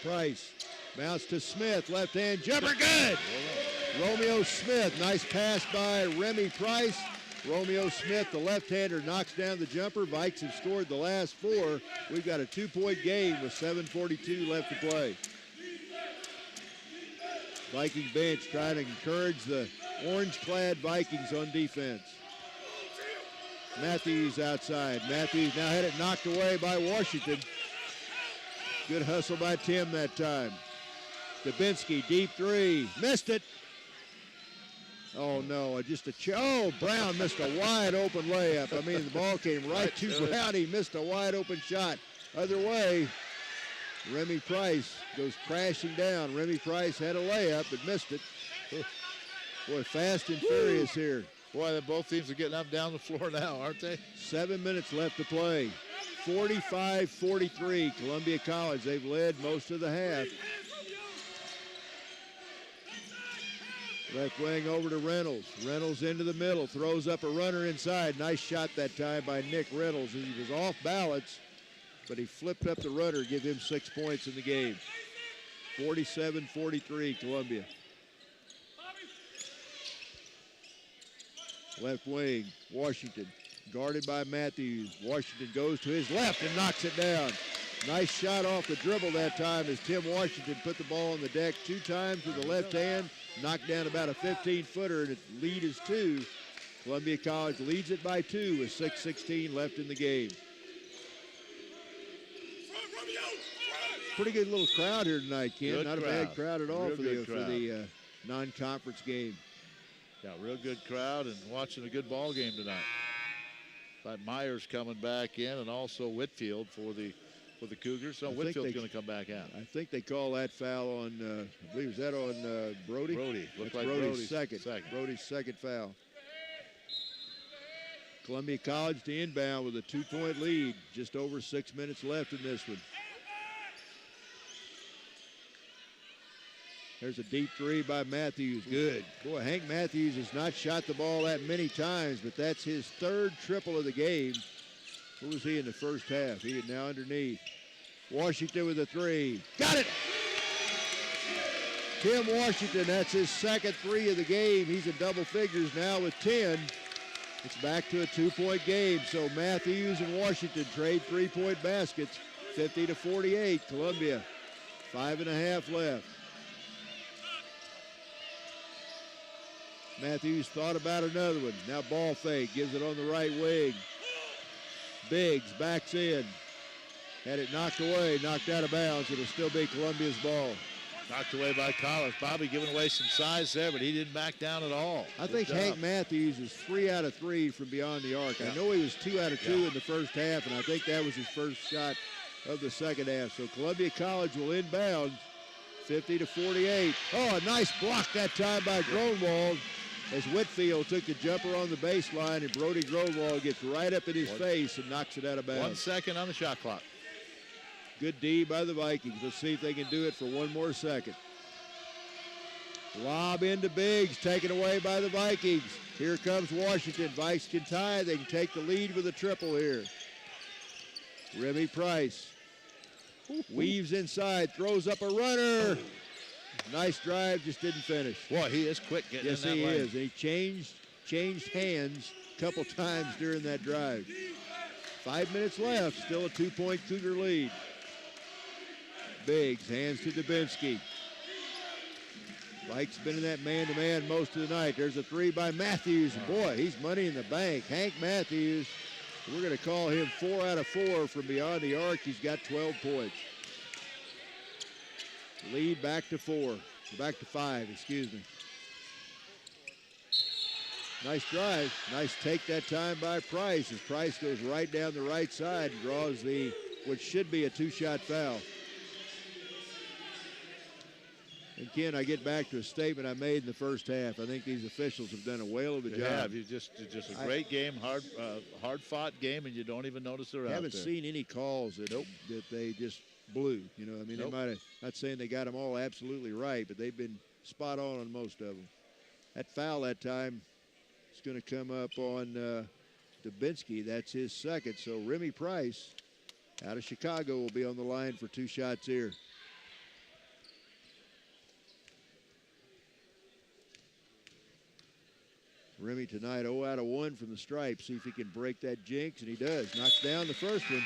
Price, bounce to Smith, left hand jumper, good! Romeo Smith, nice pass by Remy Price. Romeo Smith, the left-hander, knocks down the jumper. Vikes have scored the last 4. We've got a 2-point game with 7:42 left to play. Viking bench trying to encourage the orange-clad Vikings on defense. Matthews outside. Matthews now had it knocked away by Washington. Good hustle by Tim that time. Dubinsky, deep 3, missed it. Oh, no, just a Brown missed a wide open layup. I mean, the ball came right to Brown. He missed a wide open shot. Other way, Remy Price goes crashing down. Remy Price had a layup but missed it. Boy, fast and furious here. Boy, both teams are getting up down the floor now, aren't they? 7 minutes left to play. 45-43, Columbia College. They've led most of the half. Left wing over to Reynolds. Reynolds into the middle, throws up a runner inside. Nice shot that time by Nick Reynolds. He was off balance, but he flipped up the runner, give him 6 points in the game. 47-43, Columbia. Left wing, Washington, guarded by Matthews. Washington goes to his left and knocks it down. Nice shot off the dribble that time as Tim Washington put the ball on the deck 2 times with the left hand, knocked down about a 15-footer, and its lead is 2. Columbia College leads it by 2 with 6:16 left in the game. Pretty good little crowd here tonight, Ken. Good Not crowd. A bad crowd at all Real for good crowd. the non-conference game. Yeah, real good crowd and watching a good ball game tonight. Got Myers coming back in, and also Whitfield for the Cougars. So Whitfield's going to come back out. I think they call that foul on, I believe, is that on Brody? Brody. That's Looked like Brody's second. Brody's second foul. Columbia College to inbound with a 2-point lead. Just over 6 minutes left in this one. There's a deep three by Matthews. Good. Boy, Hank Matthews has not shot the ball that many times, but that's his third triple of the game. What was he in the first half? He is now underneath. Washington with a three. Got it! Tim Washington, that's his second three of the game. He's in double figures now with 10. It's back to a 2-point game. So Matthews and Washington trade 3-point baskets. 50-48. Columbia, 5.5 left. Matthews thought about another one. Now ball fake, gives it on the right wing. Biggs backs in. Had it knocked away, knocked out of bounds. It'll still be Columbia's ball. Knocked away by Collins. Bobby giving away some size there, but he didn't back down at all. I think Hank Matthews is 3 out of 3 from beyond the arc. I know he was 2 out of 2 in the first half, and I think that was his first shot of the second half. So Columbia College will inbound 50-48. Oh, a nice block that time by Gronwald as Whitfield took the jumper on the baseline, and Brody Gronwald gets right up in his face and knocks it out of bounds. 1 second on the shot clock. Good D by the Vikings. Let's see if they can do it for one more second. Lob into Biggs, taken away by the Vikings. Here comes Washington. Vikes can tie. They can take the lead with a triple here. Remy Price weaves inside, throws up a runner. Nice drive, just didn't finish. Boy, he is quick getting in that lane. Yes, he is. And he changed hands a couple times during that drive. 5 minutes left, still a 2-point Cougar lead. Biggs, hands to Dubinsky. Mike's been in that man-to-man most of the night. There's a three by Matthews. Boy, he's money in the bank. Hank Matthews, we're going to call him 4 out of 4 from beyond the arc. He's got 12 points. Lead back to 5, excuse me. Nice drive. Nice take that time by Price as Price goes right down the right side and draws what should be a 2-shot foul. And Ken, I get back to a statement I made in the first half. I think these officials have done a whale of a job. Yeah, it's just a great game, hard-fought game, and you don't even notice they're out there. Haven't seen any calls that they just blew. You know, I mean, they might have, not saying they got them all absolutely right, but they've been spot on most of them. That foul that time is going to come up on Dubinsky. That's his second. So Remy Price out of Chicago will be on the line for 2 shots here. Remy tonight 0 out of 1 from the stripe. See if he can break that jinx, and he does. Knocks down the first one.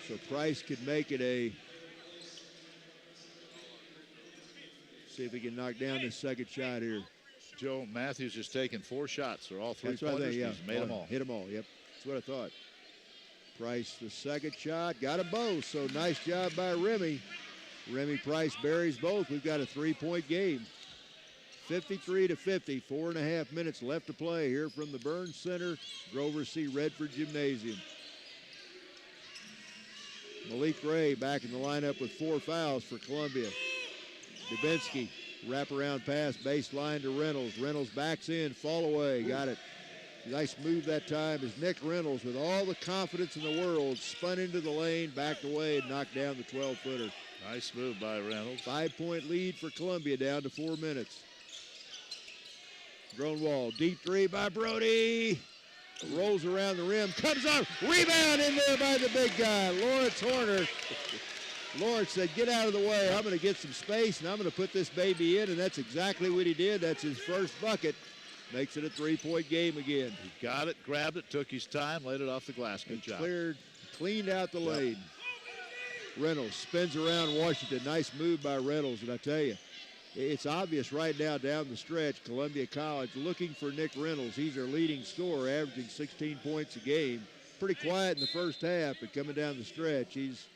So Price could make it see if he can knock down this second shot here. Joe Matthews has taken 4 shots. They're all 3-pointers. That's what I think, yeah. He's made them all. Hit them all, yep. That's what I thought. Price, the second shot, got them both. So nice job by Remy. Remy Price buries both. We've got a 3-point game. 53-50, 4.5 minutes left to play here from the Burns Center, Grover C. Redford Gymnasium. Malik Ray back in the lineup with 4 fouls for Columbia. Dubinsky, wraparound pass, baseline to Reynolds. Reynolds backs in, fall away, got it. Nice move that time as Nick Reynolds, with all the confidence in the world, spun into the lane, backed away, and knocked down the 12-footer. Nice move by Reynolds. 5-point lead for Columbia, down to 4 minutes. Gronwald, deep three by Brody. Rolls around the rim, comes up, rebound in there by the big guy, Lawrence Horner. Lawrence said, get out of the way. I'm going to get some space, and I'm going to put this baby in, and that's exactly what he did. That's his first bucket. Makes it a 3-point game again. He got it, grabbed it, took his time, laid it off the glass. Good job. Cleaned out the lane. Reynolds spins around Washington. Nice move by Reynolds, and I tell you, it's obvious right now down the stretch, Columbia College looking for Nick Reynolds. He's their leading scorer, averaging 16 points a game. Pretty quiet in the first half, but coming down the stretch, he's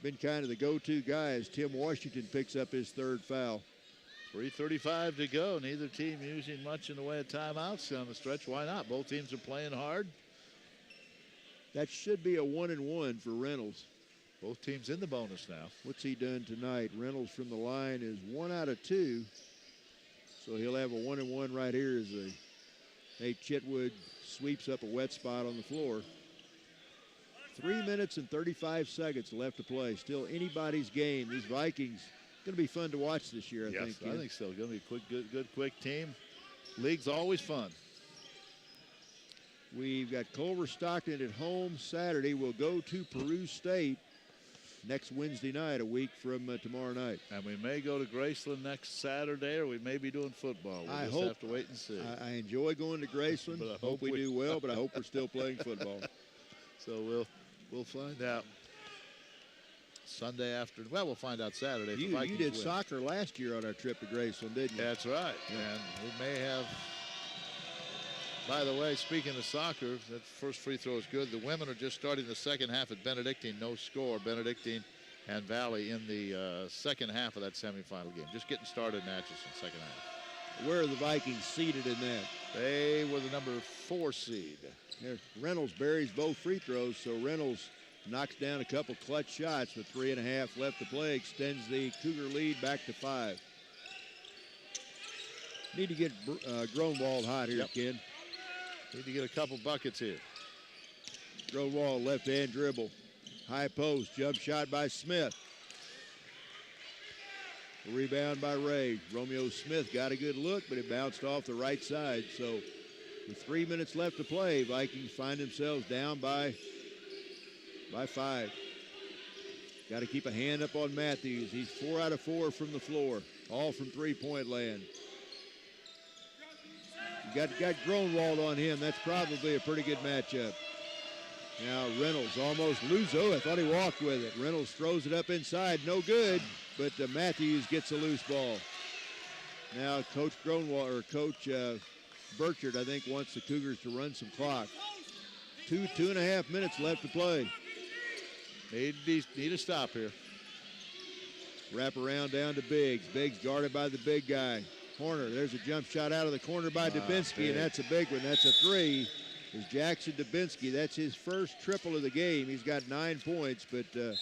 been kind of the go-to guy as Tim Washington picks up his 3rd foul. 3:35 to go. Neither team using much in the way of timeouts down the stretch. Why not? Both teams are playing hard. That should be a 1-and-1 for Reynolds. Both teams in the bonus now. What's he done tonight? Reynolds from the line is 1 out of 2. So he'll have a 1-and-1 right here as Nate Chitwood sweeps up a wet spot on the floor. 3 minutes and 35 seconds left to play. Still anybody's game. These Vikings going to be fun to watch this year, I think. I think so. Going to be a quick, good, quick team. League's always fun. We've got Culver Stockton at home Saturday. We'll go to Peru State next Wednesday night, a week from tomorrow night. And we may go to Graceland next Saturday, or we may be doing football. We'll just have to wait and see. I enjoy going to Graceland. But I hope we do well, but I hope we're still playing football. So we'll find out Sunday afternoon. Well, we'll find out Saturday. You did soccer last year on our trip to Graceland, didn't you? That's right. Yeah. And we may have. By the way, speaking of soccer, that first free throw is good. The women are just starting the second half at Benedictine. No score. Benedictine and Valley in the second half of that semifinal game. Just getting started in Atchison, second half. Where are the Vikings seated in that? They were the number 4 seed. There, Reynolds buries both free throws, so Reynolds knocks down a couple clutch shots with 3.5 left to play, extends the Cougar lead back to 5. Need to get Gronwald hot here, kid. Need to get a couple buckets here. Gronwald left-hand dribble. High post, jump shot by Smith. Rebound by Ray. Romeo Smith got a good look, but it bounced off the right side. So with 3 minutes left to play, Vikings find themselves down by 5. Got to keep a hand up on Matthews. He's 4 out of 4 from the floor, all from three-point land. You got Gronwald on him. That's probably a pretty good matchup. Now Reynolds almost loses. Oh, I thought he walked with it. Reynolds throws it up inside. No good, but Matthews gets a loose ball. Now Coach Gronwald, or Coach Burchard, I think, wants the Cougars to run some clock. 2.5 minutes left to play. Need a stop here. Wrap around down to Biggs. Biggs guarded by the big guy. Corner, there's a jump shot out of the corner by Dubinsky, and that's a big one. That's a 3. Is Jackson Dubinsky. That's his first triple of the game. He's got 9 points, but that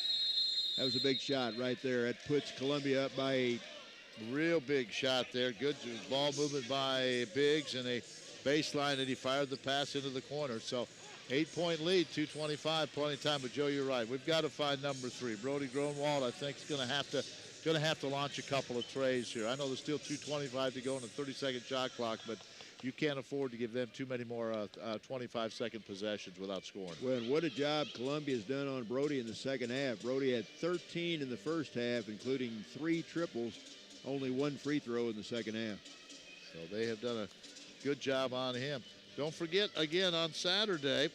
was a big shot right there. That puts Columbia up by 8. Real big shot there. Good ball movement by Biggs and a baseline, and he fired the pass into the corner. So 8-point lead, 2:25, plenty of time. But Joe, you're right. We've got to find number 3. Brody Gronwald, I think, is going to have to launch a couple of trays here. I know there's still 2:25 to go in a 30-second shot clock, but you can't afford to give them too many more 25-second possessions without scoring. Well, and what a job Columbia's done on Brody in the second half. Brody had 13 in the first half, including 3 triples, only 1 free throw in the second half. So they have done a good job on him. Don't forget, again, on Saturday,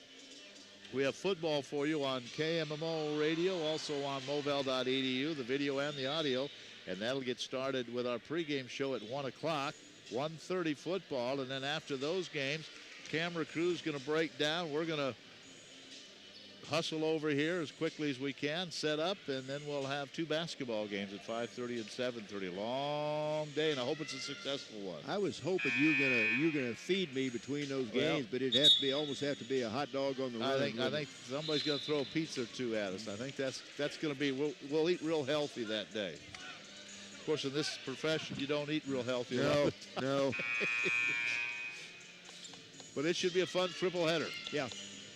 we have football for you on KMMO radio, also on movel.edu, the video and the audio. And that'll get started with our pregame show at 1 o'clock, 1:30 football. And then after those games, camera crew's going to break down. We're going to hustle over here as quickly as we can, set up, and then we'll have 2 basketball games at 5:30 and 7:30. Long day, and I hope it's a successful one. I was hoping you're gonna feed me between those games, but it'd almost have to be a hot dog on the run. I think somebody's going to throw a pizza or 2 at us. I think that's going to be. We'll eat real healthy that day. Of course, in this profession, you don't eat real healthy. No. But it should be a fun triple header. Yeah.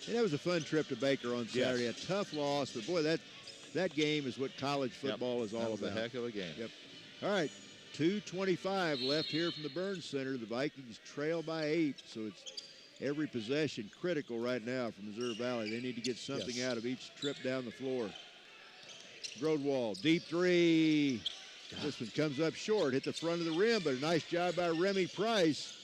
And that was a fun trip to Baker on Saturday. Yes. A tough loss, but boy, that game is what college football is all about. A heck of a game. Yep. All right, 2:25 left here from the Burns Center. The Vikings trail by 8, so it's every possession critical right now for Missouri Valley. They need to get something out of each trip down the floor. Gronwald, deep 3. This one comes up short, hit the front of the rim, but a nice job by Remy Price.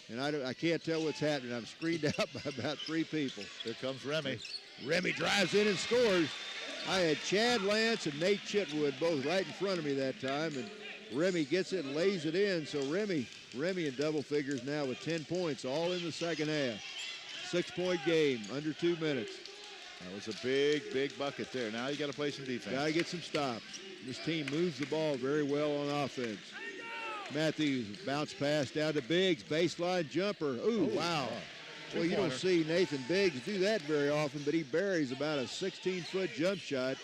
And I can't tell what's happening. I'm screened out by about 3 people. Here comes Remy. Remy drives in and scores. I had Chad Lance and Nate Chitwood both right in front of me that time, and Remy gets it and lays it in. So Remy in double figures now with 10 points, all in the second half. 6-point game, under 2 minutes. That was a big bucket there. Now you got to play some defense. Got to get some stops. This team moves the ball very well on offense. Matthews, bounce pass down to Biggs, baseline jumper. Ooh, wow. Well, you don't see Nathan Biggs do that very often, but he buries about a 16-foot jump shot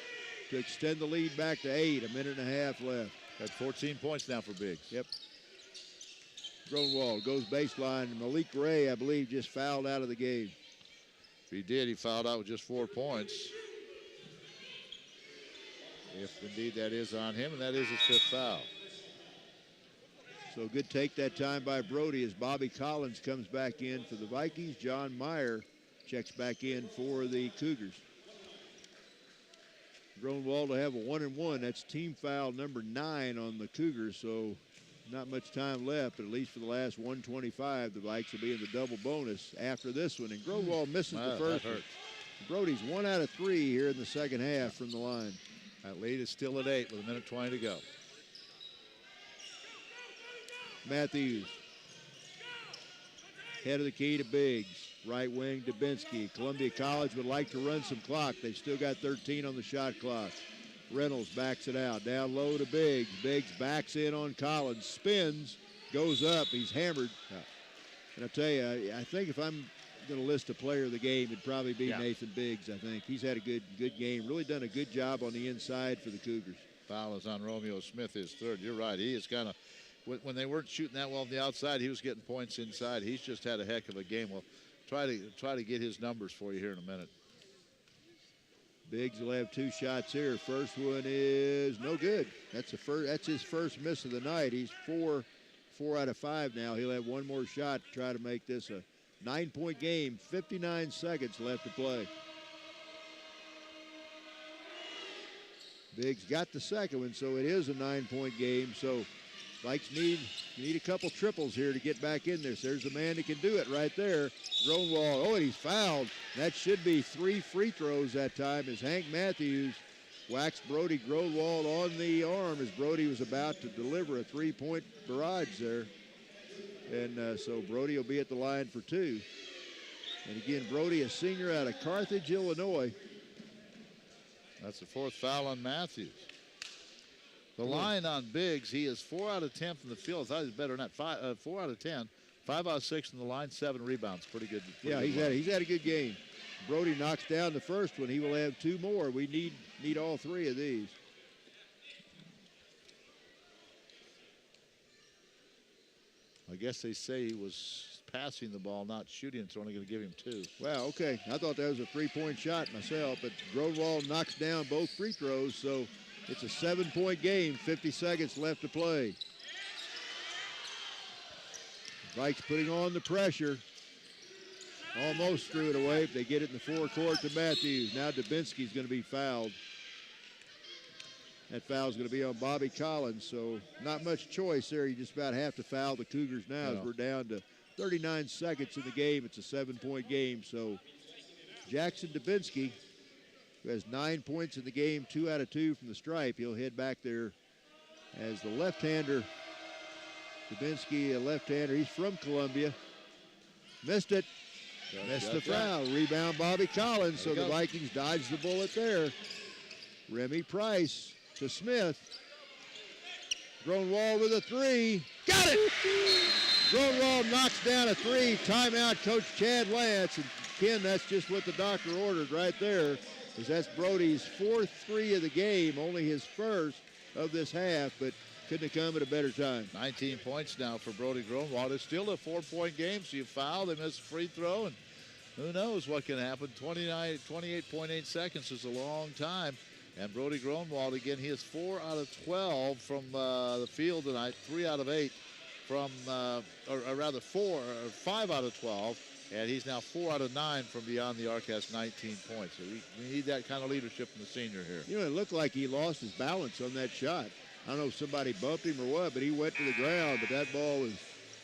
to extend the lead back to 8, a minute and a half left. Got 14 points now for Biggs. Yep. Gronwald goes baseline. Malik Ray, I believe, just fouled out of the game. If he did, he fouled out with just 4 points. If indeed that is on him, and that is his 5th foul. So good take that time by Brody as Bobby Collins comes back in for the Vikings. John Meyer checks back in for the Cougars. Gronwald will have a 1-and-1. That's team foul number 9 on the Cougars, so not much time left, but at least for the last 125, the Vikes will be in the double bonus after this one. And Gronwald misses the first one. Brody's 1 out of 3 here in the second half from the line. That lead is still at 8 with 1:20 to go. Matthews. Head of the key to Biggs. Right wing, Dubinsky. Columbia College would like to run some clock. They've still got 13 on the shot clock. Reynolds backs it out. Down low to Biggs. Biggs backs in on Collins. Spins. Goes up. He's hammered. And I tell you, I think if I'm going to list a player of the game, it'd probably be Nathan Biggs, I think. He's had a good game. Really done a good job on the inside for the Cougars. Foul is on Romeo Smith, his 3rd. You're right. He is kind of, when they weren't shooting that well on the outside, he was getting points inside. He's just had a heck of a game. We'll try to get his numbers for you here in a minute. Biggs will have 2 shots here. First one is no good. That's his first miss of the night. He's 4 out of 5 now. He'll have 1 more shot to try to make this a 9-point game. 59 seconds left to play. Biggs got the second one, so it is a 9-point game. So Vikes need a couple triples here to get back in this. There's a man that can do it right there. Gronwald, and he's fouled. That should be 3 free throws that time as Hank Matthews whacks Brody Gronwald on the arm as Brody was about to deliver a 3-point barrage there. And so Brody will be at the line for 2. And again, Brody, a senior out of Carthage, Illinois. That's the 4th foul on Matthews. The line on Biggs, he is 4 out of 10 from the field. I thought he was better than that. 4 out of 10, 5 out of 6 from the line, 7 rebounds. Pretty good. He's had a good game. Brody knocks down the first one. He will have 2 more. We need all 3 of these. I guess they say he was passing the ball, not shooting, so only going to give him 2. Well, okay. I thought that was a 3-point shot myself, but Gronwald knocks down both free throws, so it's a 7-point game, 50 seconds left to play. Vikes putting on the pressure. Almost threw it away, but they get it in the forecourt to Matthews. Now Dubinsky's going to be fouled. That foul is going to be on Bobby Collins, so not much choice there. You just about have to foul the Cougars now as we're down to 39 seconds in the game. It's a 7-point game, so Jackson Dubinsky, who has 9 points in the game, 2 out of 2 from the stripe, he'll head back there as the left-hander. Dubinsky, a left-hander. He's from Columbia. Missed it. Missed the foul. Rebound Bobby Collins, so the Vikings dodge the bullet there. Remy Price to Smith. Gronwald with a 3. Got it! Gronwald knocks down a 3. Timeout, Coach Chad Lance. And Ken, that's just what the doctor ordered right there, because that's Brody's 4th 3 of the game, only his first of this half, but couldn't have come at a better time. 19 points now for Brody Gronwald. It's still a 4-point game, so you foul, they miss a free throw, and who knows what can happen. 28.8 seconds is a long time. And Brody Gronwald, again, he is 4 out of 12 from the field tonight, 3 out of 8 from, or rather 5 out of 12. And he's now 4 out of 9 from beyond the arc, has 19 points. So we need that kind of leadership from the senior here. You know, it looked like he lost his balance on that shot. I don't know if somebody bumped him or what, but he went to the ground, but that ball was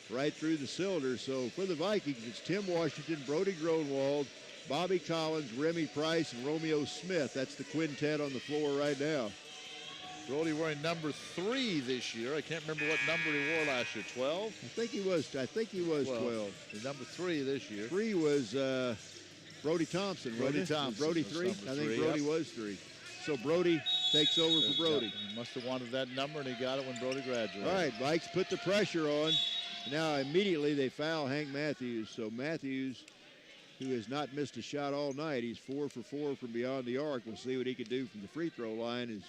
right through the cylinder. So for the Vikings, it's Tim Washington, Brody Gronwald, Bobby Collins, Remy Price, and Romeo Smith. That's the quintet on the floor right now. Brody wearing number 3 this year. I can't remember what number he wore last year. 12? I think he was 12. He's number 3 this year. 3 was Brody Thompson. Brody Thompson. Brody 3? I think Brody was 3. So Brody takes over for Brody. He must have wanted that number, and he got it when Brody graduated. All right, Vikes put the pressure on. Now immediately they foul Hank Matthews. So Matthews, who has not missed a shot all night, he's 4 for 4 from beyond the arc. We'll see what he can do from the free throw line.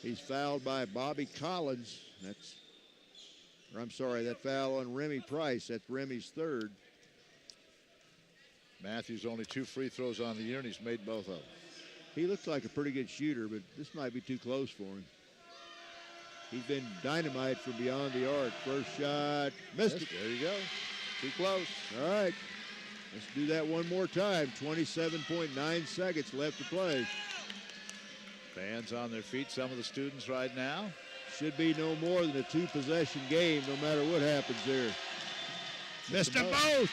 He's fouled by Bobby Collins. That's Or I'm sorry, that foul on Remy Price. That's Remy's third. Matthews only 2 free throws on the year, and he's made both of them. He looks like a pretty good shooter, but this might be too close for him. He's been dynamite from beyond the arc. First shot, missed it. There you go. Too close. All right. Let's do that one more time. 27.9 seconds left to play. Fans on their feet, some of the students right now. Should be no more than a 2-possession game, no matter what happens there. Missed them both.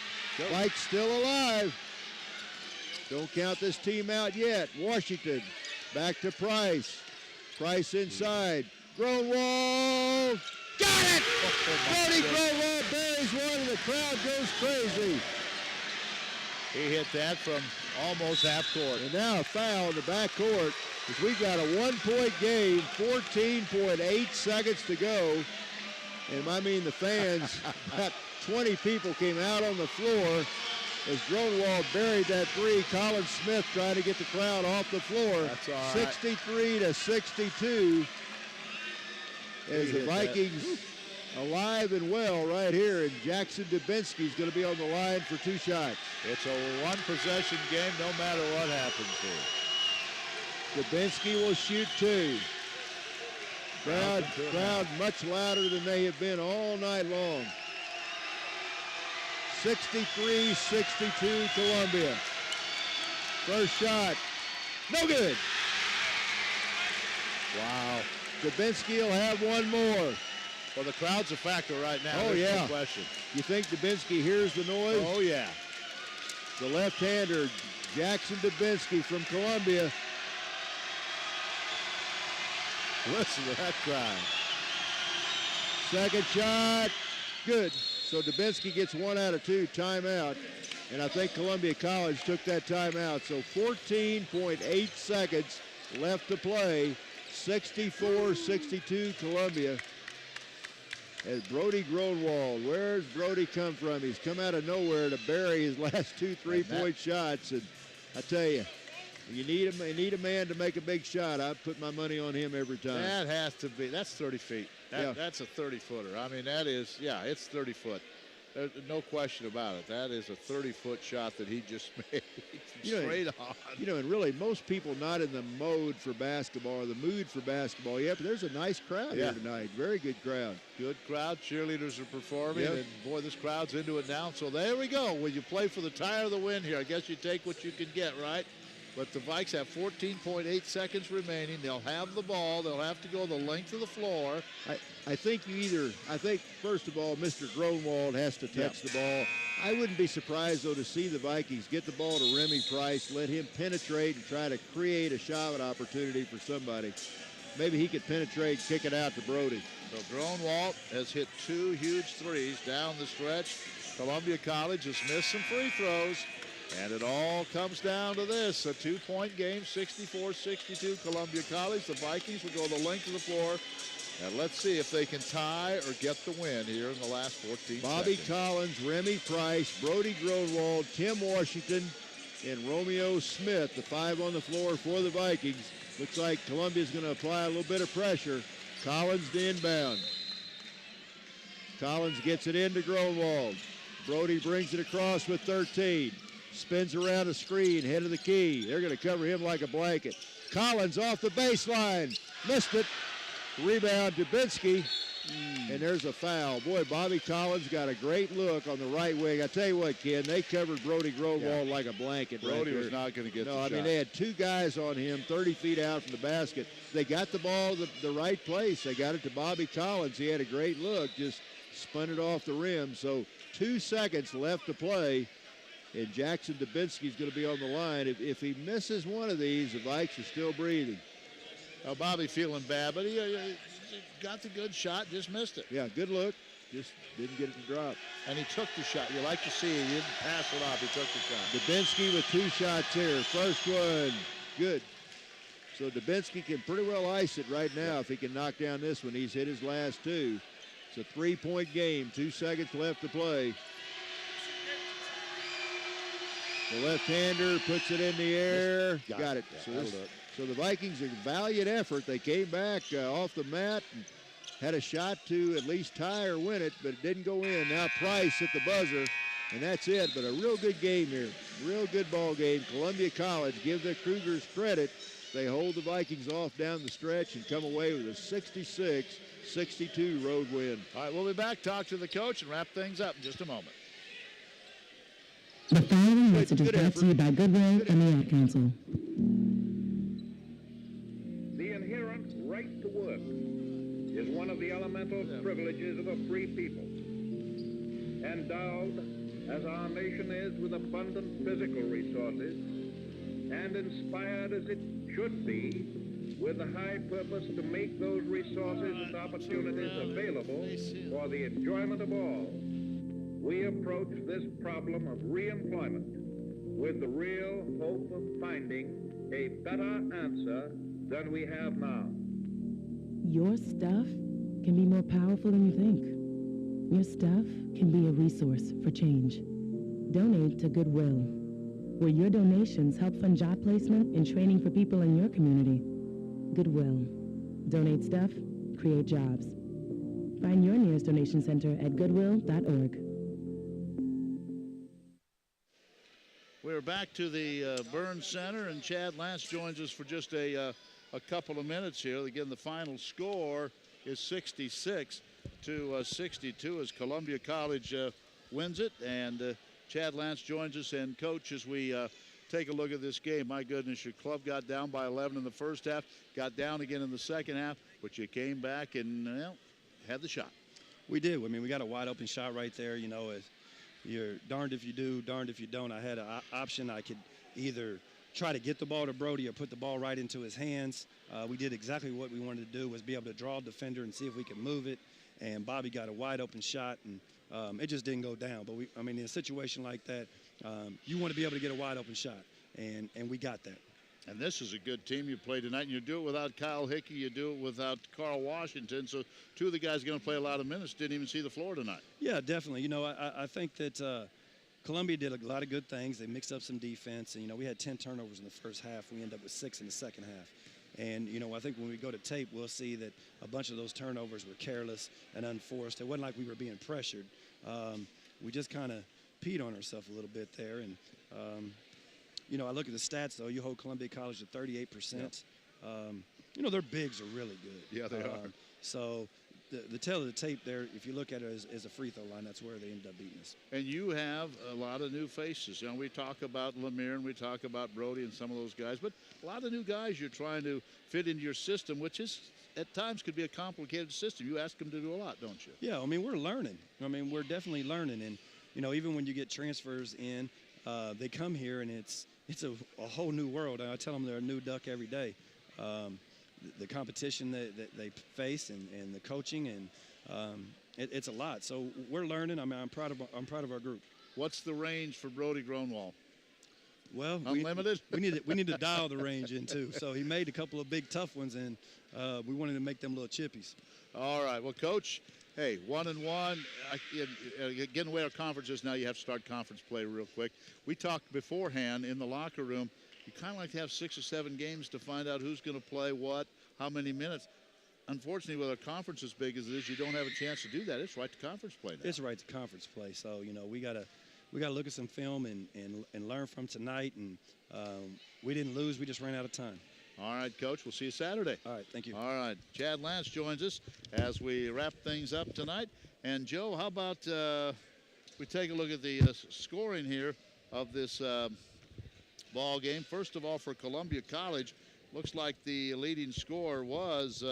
Mike's still alive. Don't count this team out yet. Washington back to Price. Price inside. Gronwald. Got it! Brody Gronwald buries one and the crowd goes crazy. He hit that from almost half court. And now a foul in the back court as we got a 1-point game, 14.8 seconds to go. And I mean the fans, about 20 people came out on the floor as Gronwald buried that three. Colin Smith trying to get the crowd off the floor. That's all right. 63-62 as the Vikings alive and well right here. And Jackson Dubinsky's going to be on the line for 2 shots. It's a 1-possession game no matter what happens here. Dubinsky will shoot 2. Crowd much louder than they have been all night long. 63-62 Columbia. First shot, no good. Wow. Dubinsky will have one more. Well, the crowd's a factor right now. Oh, There's yeah. no question. You think Dubinsky hears the noise? Oh, yeah. The left-hander, Jackson Dubinsky from Columbia. Listen to that crowd. Second shot, good. So Dubinsky gets 1 out of 2, timeout. And I think Columbia College took that timeout. So 14.8 seconds left to play. 64-62 Columbia. As Brody Gronwald, where's Brody come from? He's come out of nowhere to bury his last 2 3-point shots. And I tell you, you need a man to make a big shot. I'd put my money on him every time. That has to be. That's 30 feet. That's a 30-footer. I mean, that is, it's 30 foot. There's no question about it. That is a 30-foot shot that he just made straight on. And really most people not in the mode for basketball or the mood for basketball yet, but there's a nice crowd here tonight. Very good crowd. Good crowd. Cheerleaders are performing, Yep. and boy, this crowd's into it now. So there we go. When you play for the tie or the win here, I guess you take what you can get, right? But the Vikes have 14.8 seconds remaining. They'll have the ball. They'll have to go the length of the floor. I think first of all, Mr. Gronwald has to touch the ball. I wouldn't be surprised, though, to see the Vikings get the ball to Remy Price, let him penetrate and try to create a shot opportunity for somebody. Maybe he could penetrate, kick it out to Brody. So Gronwald has hit 2 huge threes down the stretch. Columbia College has missed some free throws. And it all comes down to this, a 2-point game, 64-62 Columbia College. The Vikings will go the length of the floor. And let's see if they can tie or get the win here in the last 14 Bobby seconds. Collins, Remy Price, Brody Gronwald, Tim Washington, and Romeo Smith, the 5 on the floor for the Vikings. Looks like Columbia's going to apply a little bit of pressure. Collins to inbound. Collins gets it into Gronwald. Brody brings it across with 13. Spins around a screen, head of the key. They're going to cover him like a blanket. Collins off the baseline. Missed it. Rebound, Dubinsky. And there's a foul. Boy, Bobby Collins got a great look on the right wing. I tell you what, Ken, they covered Brody Gronwald like a blanket. Brody right was not going to get the No, I mean, shot. they had 2 guys on him 30 feet out from the basket. They got the ball the right place. They got it to Bobby Collins. He had a great look, just spun it off the rim. So 2 seconds left to play. And Jackson Dubinsky's going to be on the line. If he misses one of these, the Vikes are still breathing. Bobby feeling bad, but he got the good shot, just missed it. Yeah, good look. Just didn't get it to drop. And he took the shot. You like to see he didn't pass it off. He took the shot. Dubinsky with 2 shots here. First one, good. So Dubinsky can pretty well ice it right now if he can knock down this one. He's hit his last 2. It's a 3-point game. 2 seconds left to play. The left-hander puts it in the air. Got it. Yeah, So the Vikings, a valiant effort. They came back off the mat and had a shot to at least tie or win it, but it didn't go in. Now Price at the buzzer, and that's it. But a real good game here, real good ball game. Columbia College, give the Cougars credit. They hold the Vikings off down the stretch and come away with a 66-62 road win. All right, we'll be back, talk to the coach, and wrap things up in just a moment. The following message is brought to you by Goodwill and the Ad Council. The inherent right to work is one of the elemental privileges of a free people. Endowed, as our nation is, with abundant physical resources, and inspired as it should be with the high purpose to make those resources and opportunities available for the enjoyment of all, we approach this problem of reemployment with the real hope of finding a better answer than we have now. Your stuff can be more powerful than you think. Your stuff can be a resource for change. Donate to Goodwill, where your donations help fund job placement and training for people in your community. Goodwill. Donate stuff, create jobs. Find your nearest donation center at goodwill.org. We're back to the Burns Center, and Chad Lance joins us for just a couple of minutes here. Again, the final score is 66-62 as Columbia College wins it, and Chad Lance joins us. And Coach, as we take a look at this game, my goodness, your club got down by 11 in the first half, got down again in the second half, but you came back and had the shot. We did. I mean, we got a wide open shot right there. You know, you're darned if you do, darned if you don't. I had an option. I could either try to get the ball to Brody or put the ball right into his hands. We did exactly what we wanted to do, was be able to draw a defender and see if we could move it. And Bobby got a wide open shot, and it just didn't go down. But I mean, in a situation like that, you want to be able to get a wide open shot, and we got that. And this is a good team you play tonight, and you do it without Kyle Hickey, you do it without Carl Washington. So two of the guys going to play a lot of minutes didn't even see the floor tonight. Yeah, definitely. You know, I think that Columbia did a lot of good things. They mixed up some defense, and, you know, we had 10 turnovers in the first half. We ended up with 6 in the second half. And, you know, I think when we go to tape, we'll see that a bunch of those turnovers were careless and unforced. It wasn't like we were being pressured. We just kind of peed on ourselves a little bit there. And, you know, I look at the stats, though. You hold Columbia College to 38%. Yep. You know, their bigs are really good. Yeah, they are. So the tail of the tape there, if you look at it as a free throw line, that's where they end up beating us. And you have a lot of new faces. You know, we talk about Lemire and we talk about Brody and some of those guys, but a lot of new guys you're trying to fit into your system, which is at times could be a complicated system. You ask them to do a lot, don't you? Yeah, I mean, we're learning. I mean, we're definitely learning. And, you know, even when you get transfers in, they come here and it's a whole new world. I tell them they're a new duck every day. The competition that they face and the coaching, and it's a lot. So we're learning. I mean, I'm proud of our group. What's the range for Brody Gronwall? Well, unlimited. We need to dial the range in too. So he made a couple of big tough ones, and we wanted to make them little chippies. All right. Well, Coach, hey, 1-1. Getting away our conferences now, you have to start conference play real quick. We talked beforehand in the locker room. You kind of like to have 6 or 7 games to find out who's going to play what, how many minutes. Unfortunately, with a conference as big as it is, you don't have a chance to do that. It's right to conference play now. It's right to conference play. So, you know, we gotta look at some film and learn from tonight. And we didn't lose. We just ran out of time. All right, Coach. We'll see you Saturday. All right. Thank you. All right. Chad Lance joins us as we wrap things up tonight. And, Joe, how about we take a look at the scoring here of this ball game. First of all, for Columbia College, looks like the leading scorer was,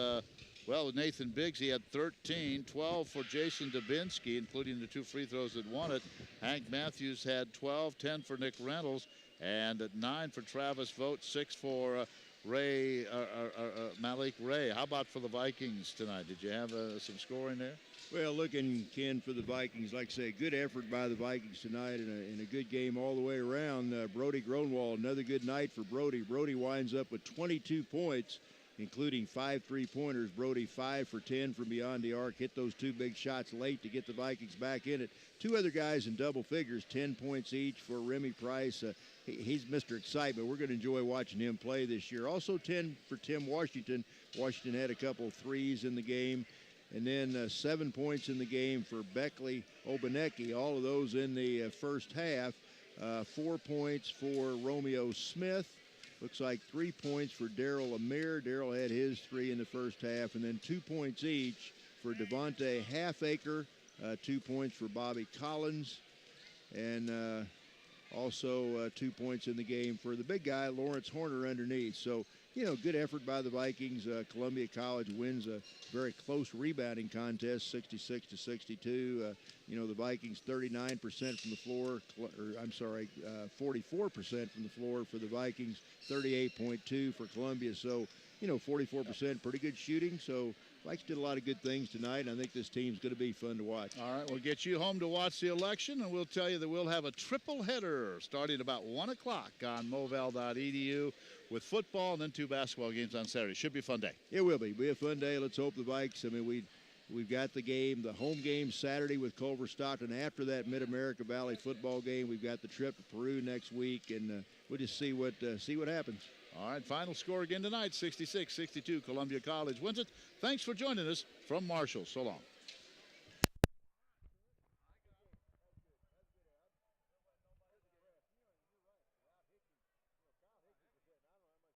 Nathan Biggs. He had 13, 12 for Jason Dubinsky, including the 2 free throws that won it. Hank Matthews had 12, 10 for Nick Reynolds, and 9 for Travis Vogt, 6 for Malik Ray. How about for the Vikings tonight? Did you have some scoring there? Well, looking, Ken, for the Vikings, like I say, good effort by the Vikings tonight and a good game all the way around. Brody Gronwall, another good night for Brody. Brody winds up with 22 points, including 5 3-pointers. Brody 5 for 10 from beyond the arc, hit those 2 big shots late to get the Vikings back in it. 2 other guys in double figures, 10 points each for Remy Price. He's Mr. Excitement. We're going to enjoy watching him play this year. Also 10 for Tim Washington. Washington had a couple threes in the game. And then 7 points in the game for Beckley Obaneki, all of those in the first half. 4 points for Romeo Smith. Looks like 3 points for Daryl Amir. Daryl had his 3 in the first half. And then 2 points each for Devontae Halfacre. 2 points for Bobby Collins. And also 2 points in the game for the big guy, Lawrence Horner, underneath. So, good effort by the Vikings. Columbia College wins a very close rebounding contest, 66-62. The Vikings 39% from the floor, 44% from the floor for the Vikings, 38.2 for Columbia. So, 44%, pretty good shooting. So, Vikes did a lot of good things tonight, and I think this team's going to be fun to watch. All right, we'll get you home to watch the election, and we'll tell you that we'll have a triple header starting about 1 o'clock on moval.edu with football and then 2 basketball games on Saturday. Should be a fun day. It will be. Be a fun day. Let's hope the Vikes, we've got the home game Saturday with Culver Stockton. After that Mid-America Valley football game, we've got the trip to Peru next week, and we'll just see what happens. All right, final score again tonight, 66-62. Columbia College wins it. Thanks for joining us from Marshall. So long.